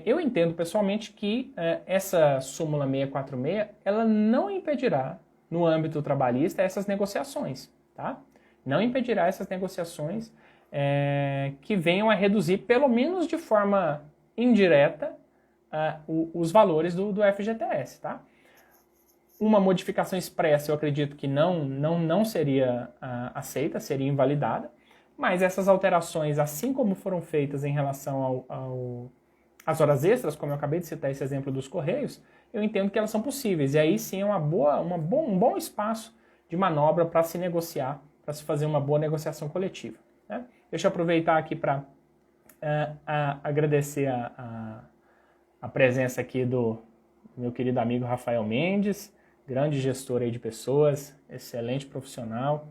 Eu entendo pessoalmente que essa súmula 646, ela não impedirá, no âmbito trabalhista, essas negociações, tá? Não impedirá essas negociações que venham a reduzir, pelo menos de forma indireta, os valores do FGTS, tá? Uma modificação expressa, eu acredito que não seria aceita, seria invalidada, mas essas alterações, assim como foram feitas em relação às horas extras, como eu acabei de citar esse exemplo dos Correios, eu entendo que elas são possíveis, e aí sim é um bom espaço de manobra para se negociar, para se fazer uma boa negociação coletiva, né? Deixa eu aproveitar aqui para agradecer a presença aqui do meu querido amigo Rafael Mendes, grande gestor aí de pessoas, excelente profissional,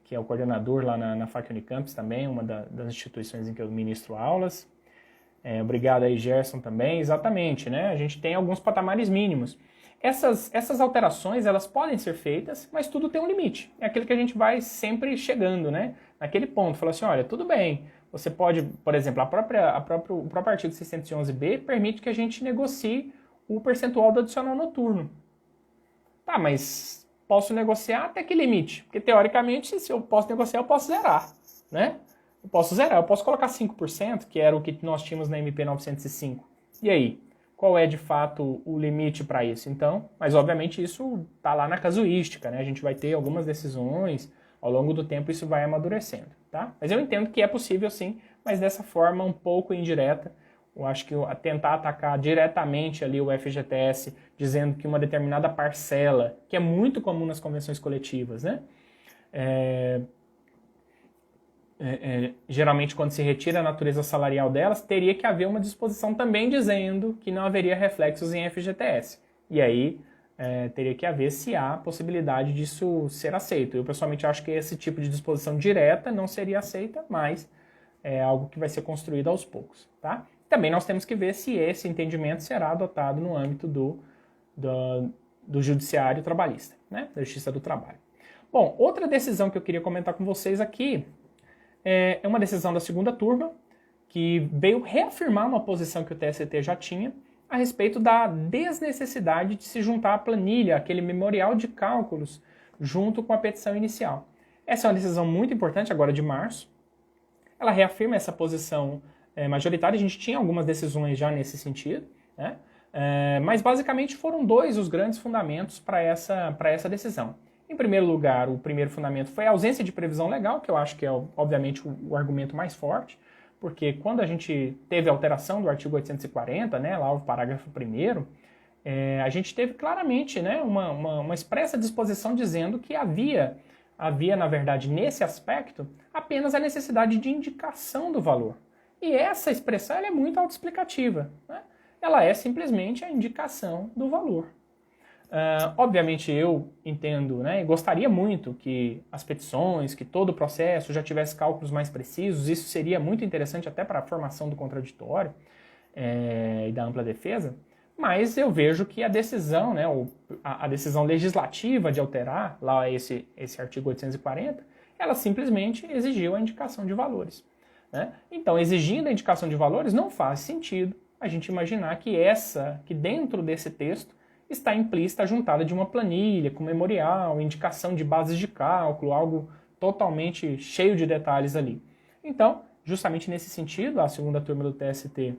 que é o coordenador lá na FAC Unicampus também, uma das instituições em que eu ministro aulas. Obrigado aí, Gerson, também. Exatamente, né? A gente tem alguns patamares mínimos. Essas alterações, elas podem ser feitas, mas tudo tem um limite. É aquilo que a gente vai sempre chegando, né? Naquele ponto, fala assim, olha, tudo bem, você pode, por exemplo, o próprio artigo 611b permite que a gente negocie o percentual do adicional noturno. Tá, mas posso negociar até que limite? Porque, teoricamente, se eu posso negociar, eu posso zerar, né? Eu posso zerar, eu posso colocar 5%, que era o que nós tínhamos na MP 905. E aí? Qual é, de fato, o limite para isso? Então, mas, obviamente, isso está lá na casuística, né? A gente vai ter algumas decisões, ao longo do tempo isso vai amadurecendo, tá? Mas eu entendo que é possível, sim, mas dessa forma um pouco indireta. Eu acho que tentar atacar diretamente ali o FGTS, dizendo que uma determinada parcela, que é muito comum nas convenções coletivas, né? Geralmente, quando se retira a natureza salarial delas, teria que haver uma disposição também dizendo que não haveria reflexos em FGTS. E aí, teria que haver se há possibilidade disso ser aceito. Eu, pessoalmente, acho que esse tipo de disposição direta não seria aceita, mas é algo que vai ser construído aos poucos, tá? Também nós temos que ver se esse entendimento será adotado no âmbito do judiciário trabalhista, né? Da Justiça do Trabalho. Bom, outra decisão que eu queria comentar com vocês aqui é uma decisão da segunda turma, que veio reafirmar uma posição que o TST já tinha a respeito da desnecessidade de se juntar à planilha, aquele memorial de cálculos, junto com a petição inicial. Essa é uma decisão muito importante, agora de março. Ela reafirma essa posição majoritária. A gente tinha algumas decisões já nesse sentido, né? Mas basicamente foram dois os grandes fundamentos para essa decisão. Em primeiro lugar, o primeiro fundamento foi a ausência de previsão legal, que eu acho que é, obviamente, o argumento mais forte, porque quando a gente teve a alteração do artigo 840, né, lá o parágrafo 1º, a gente teve claramente, né, uma expressa disposição dizendo que havia, na verdade, nesse aspecto, apenas a necessidade de indicação do valor. E essa expressão ela é muito autoexplicativa, né? Ela é simplesmente a indicação do valor. Obviamente eu entendo, né, e gostaria muito que as petições, que todo o processo já tivesse cálculos mais precisos. Isso seria muito interessante até para a formação do contraditório e da ampla defesa, mas eu vejo que a decisão, né, a decisão legislativa de alterar lá esse artigo 840, ela simplesmente exigiu a indicação de valores, né? Então, exigindo a indicação de valores, não faz sentido a gente imaginar que dentro desse texto está implícita a juntada de uma planilha com memorial, indicação de bases de cálculo, algo totalmente cheio de detalhes ali. Então, justamente nesse sentido, a segunda turma do TST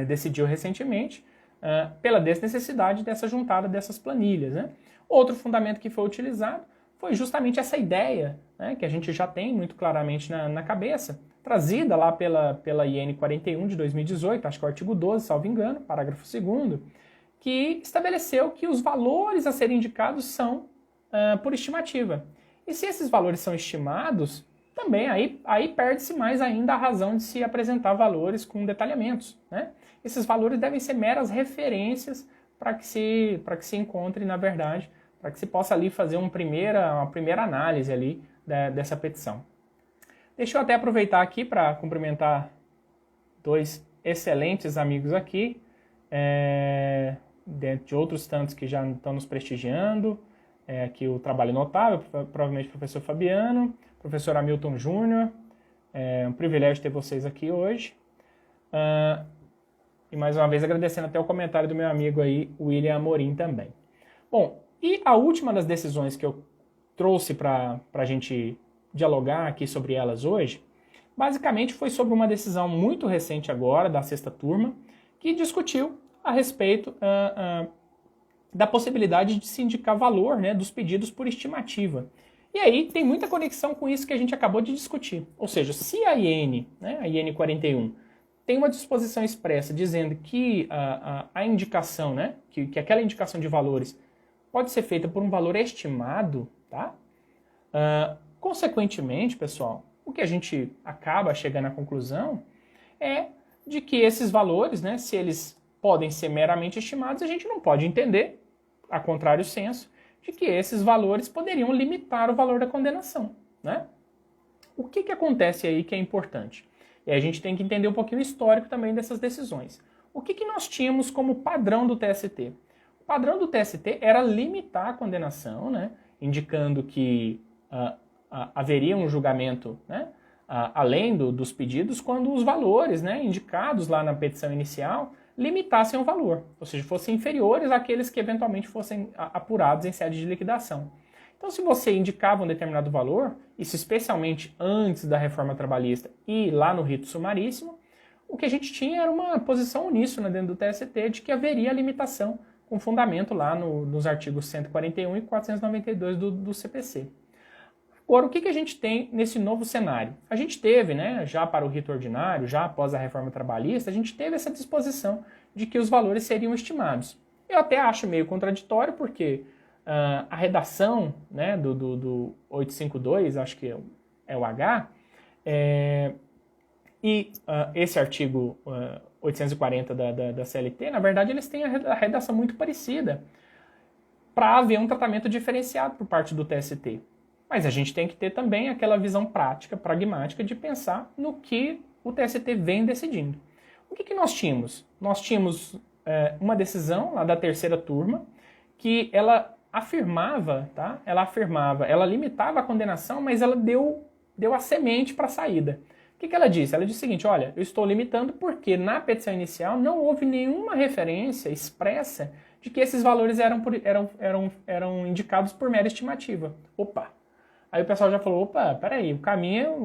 decidiu recentemente pela desnecessidade dessa juntada dessas planilhas, né? Outro fundamento que foi utilizado foi justamente essa ideia, né, que a gente já tem muito claramente na cabeça, trazida lá pela IN 41 de 2018, acho que é o artigo 12, salvo engano, parágrafo 2º, que estabeleceu que os valores a serem indicados são por estimativa. E se esses valores são estimados, também aí perde-se mais ainda a razão de se apresentar valores com detalhamentos, né? Esses valores devem ser meras referências para que se encontre, na verdade, para que se possa ali fazer uma primeira análise ali dessa petição. Deixa eu até aproveitar aqui para cumprimentar dois excelentes amigos aqui, dentro de outros tantos que já estão nos prestigiando, aqui o Trabalho Notável, provavelmente o professor Fabiano, professor Hamilton Júnior, é um privilégio ter vocês aqui hoje. E mais uma vez agradecendo até o comentário do meu amigo aí, William Amorim também. Bom, e a última das decisões que eu trouxe para a gente dialogar aqui sobre elas hoje, basicamente foi sobre uma decisão muito recente agora, da sexta turma, que discutiu a respeito da possibilidade de se indicar valor, né, dos pedidos por estimativa. E aí tem muita conexão com isso que a gente acabou de discutir. Ou seja, se a IN, né, a IN 41, tem uma disposição expressa dizendo que a indicação, né, que aquela indicação de valores pode ser feita por um valor estimado, tá? Consequentemente, pessoal, o que a gente acaba chegando à conclusão é de que esses valores, né, se eles podem ser meramente estimados, a gente não pode entender, a contrário senso, de que esses valores poderiam limitar o valor da condenação, né? O que acontece aí que é importante? E a gente tem que entender um pouquinho o histórico também dessas decisões. O que nós tínhamos como padrão do TST? O padrão do TST era limitar a condenação, né, indicando que haveria um julgamento, né, além dos pedidos, quando os valores, né, indicados lá na petição inicial limitassem o valor, ou seja, fossem inferiores àqueles que eventualmente fossem apurados em sede de liquidação. Então, se você indicava um determinado valor, isso especialmente antes da reforma trabalhista e lá no rito sumaríssimo, o que a gente tinha era uma posição uníssona dentro do TST de que haveria limitação com fundamento lá nos artigos 141 e 492 do CPC. Agora, o que a gente tem nesse novo cenário? A gente teve, né, já para o rito ordinário, já após a reforma trabalhista, a gente teve essa disposição de que os valores seriam estimados. Eu até acho meio contraditório, porque a redação, né, do 852, acho que é o H, e esse artigo 840 da CLT, na verdade, eles têm a redação muito parecida para haver um tratamento diferenciado por parte do TST. Mas a gente tem que ter também aquela visão prática, pragmática, de pensar no que o TST vem decidindo. O que nós tínhamos? Nós tínhamos uma decisão lá da terceira turma que ela afirmava, tá? Ela limitava a condenação, mas ela deu a semente para a saída. O que ela disse? Ela disse o seguinte: olha, eu estou limitando porque na petição inicial não houve nenhuma referência expressa de que esses valores eram indicados por mera estimativa. Opa! Aí o pessoal já falou, opa, peraí,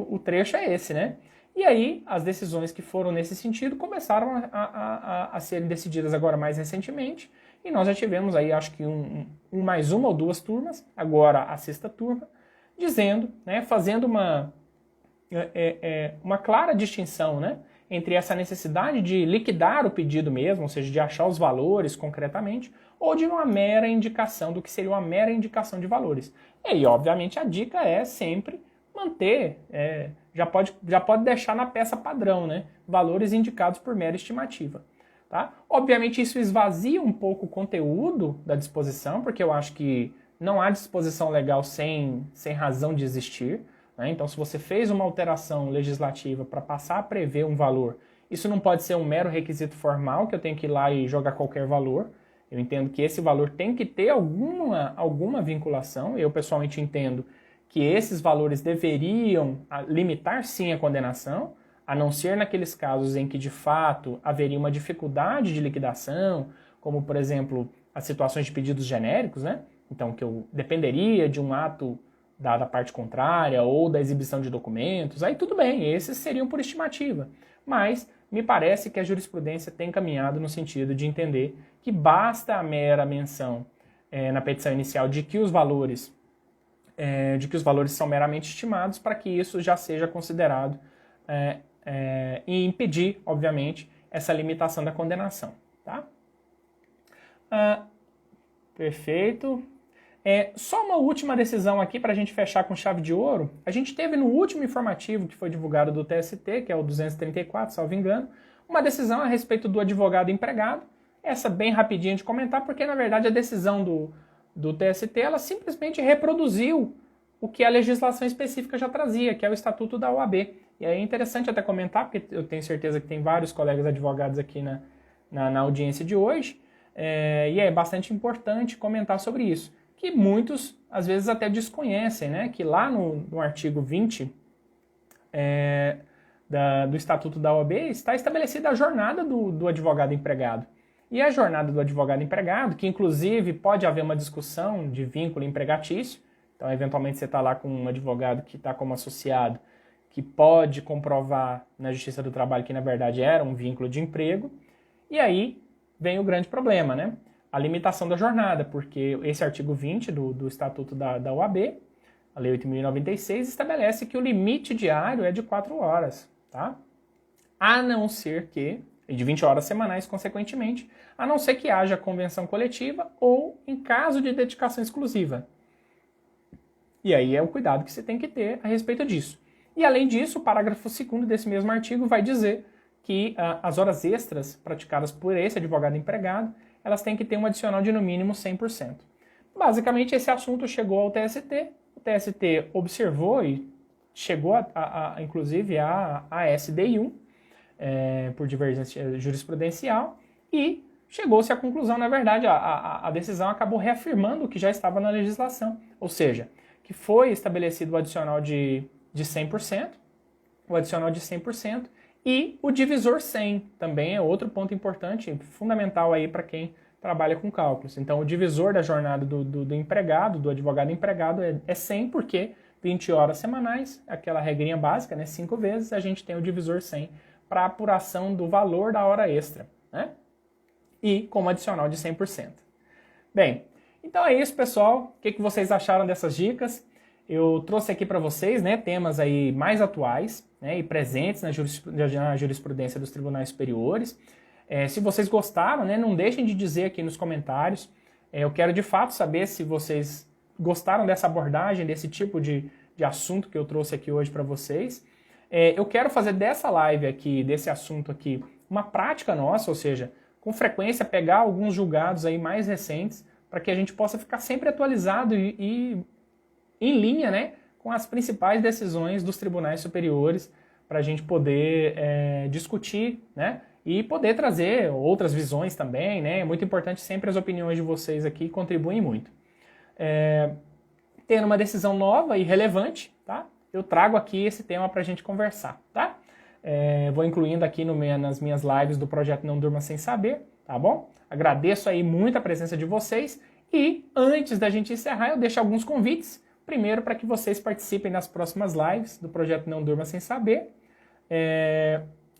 o trecho é esse, né? E aí as decisões que foram nesse sentido começaram a serem decididas agora mais recentemente, e nós já tivemos aí, acho que mais uma ou duas turmas, agora a sexta turma, dizendo, né, fazendo uma clara distinção, né, entre essa necessidade de liquidar o pedido mesmo, ou seja, de achar os valores concretamente, ou de uma mera indicação, do que seria uma mera indicação de valores. E aí, obviamente, a dica é sempre manter, já pode deixar na peça padrão, né, valores indicados por mera estimativa. Tá? Obviamente isso esvazia um pouco o conteúdo da disposição, porque eu acho que não há disposição legal sem razão de existir. Né? Então, se você fez uma alteração legislativa para passar a prever um valor, isso não pode ser um mero requisito formal, que eu tenho que ir lá e jogar qualquer valor. Eu entendo que esse valor tem que ter alguma vinculação. Eu, pessoalmente, entendo que esses valores deveriam limitar, sim, a condenação, a não ser naqueles casos em que, de fato, haveria uma dificuldade de liquidação, como, por exemplo, as situações de pedidos genéricos, né? Então, que eu dependeria de um ato da parte contrária ou da exibição de documentos, aí tudo bem, esses seriam por estimativa. Mas me parece que a jurisprudência tem caminhado no sentido de entender que basta a mera menção na petição inicial de que os valores são meramente estimados para que isso já seja considerado e impedir, obviamente, essa limitação da condenação. Tá? Perfeito. Só uma última decisão aqui para a gente fechar com chave de ouro. A gente teve no último informativo que foi divulgado do TST, que é o 234, salvo engano, uma decisão a respeito do advogado empregado. Essa bem rapidinho de comentar, porque na verdade a decisão do TST, ela simplesmente reproduziu o que a legislação específica já trazia, que é o Estatuto da OAB. E aí é interessante até comentar, porque eu tenho certeza que tem vários colegas advogados aqui na audiência de hoje, e é bastante importante comentar sobre isso, que muitos às vezes até desconhecem, né, que lá no artigo 20 do Estatuto da OAB está estabelecida a jornada do advogado empregado. E a jornada do advogado empregado, que inclusive pode haver uma discussão de vínculo empregatício, então eventualmente você está lá com um advogado que está como associado, que pode comprovar na Justiça do Trabalho que na verdade era um vínculo de emprego, e aí vem o grande problema, né? A limitação da jornada, porque esse artigo 20 do Estatuto da OAB, a Lei 8.096, estabelece que o limite diário é de 4 horas, tá? A não ser que, e de 20 horas semanais, consequentemente, a não ser que haja convenção coletiva ou em caso de dedicação exclusiva. E aí é o cuidado que você tem que ter a respeito disso. E além disso, o parágrafo 2º desse mesmo artigo vai dizer que as horas extras praticadas por esse advogado empregado, elas têm que ter um adicional de no mínimo 100%. Basicamente, esse assunto chegou ao TST, o TST observou e chegou inclusive a SDI1, por divergência jurisprudencial, e chegou-se à conclusão, na verdade, a decisão acabou reafirmando o que já estava na legislação, ou seja, que foi estabelecido o adicional de 100%, o adicional de 100%, e o divisor 100 também é outro ponto importante, fundamental aí para quem trabalha com cálculos. Então, o divisor da jornada do empregado, do advogado empregado, é 100, porque 20 horas semanais, aquela regrinha básica, né, 5 vezes, a gente tem o divisor 100 para apuração do valor da hora extra, né? E como adicional de 100%. Bem, então é isso, pessoal. O que vocês acharam dessas dicas? Eu trouxe aqui para vocês, né, temas aí mais atuais, né, e presentes na jurisprudência dos tribunais superiores. Se vocês gostaram, né, não deixem de dizer aqui nos comentários. Eu quero de fato saber se vocês gostaram dessa abordagem, desse tipo de assunto que eu trouxe aqui hoje para vocês. Eu quero fazer dessa live aqui, desse assunto aqui, uma prática nossa, ou seja, com frequência pegar alguns julgados aí mais recentes, para que a gente possa ficar sempre atualizado e em linha, né, com as principais decisões dos tribunais superiores, para a gente poder discutir, né, e poder trazer outras visões também, né. É muito importante sempre as opiniões de vocês aqui, contribuem muito. Tendo uma decisão nova e relevante, tá, eu trago aqui esse tema para a gente conversar, tá? Vou incluindo aqui nas minhas lives do projeto Não Durma Sem Saber, tá bom? Agradeço aí muito a presença de vocês e antes da gente encerrar eu deixo alguns convites. Primeiro, para que vocês participem nas próximas lives do projeto Não Durma Sem Saber.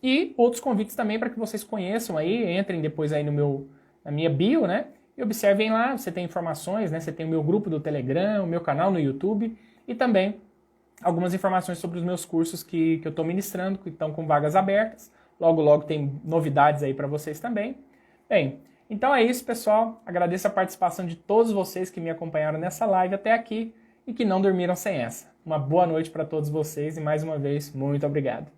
E outros convites também para que vocês conheçam aí, entrem depois aí na minha bio, né? E observem lá, você tem informações, né? Você tem o meu grupo do Telegram, o meu canal no YouTube e também algumas informações sobre os meus cursos que eu estou ministrando, que estão com vagas abertas. Logo, logo tem novidades aí para vocês também. Bem, então é isso, pessoal. Agradeço a participação de todos vocês que me acompanharam nessa live até aqui e que não dormiram sem essa. Uma boa noite para todos vocês e mais uma vez, muito obrigado.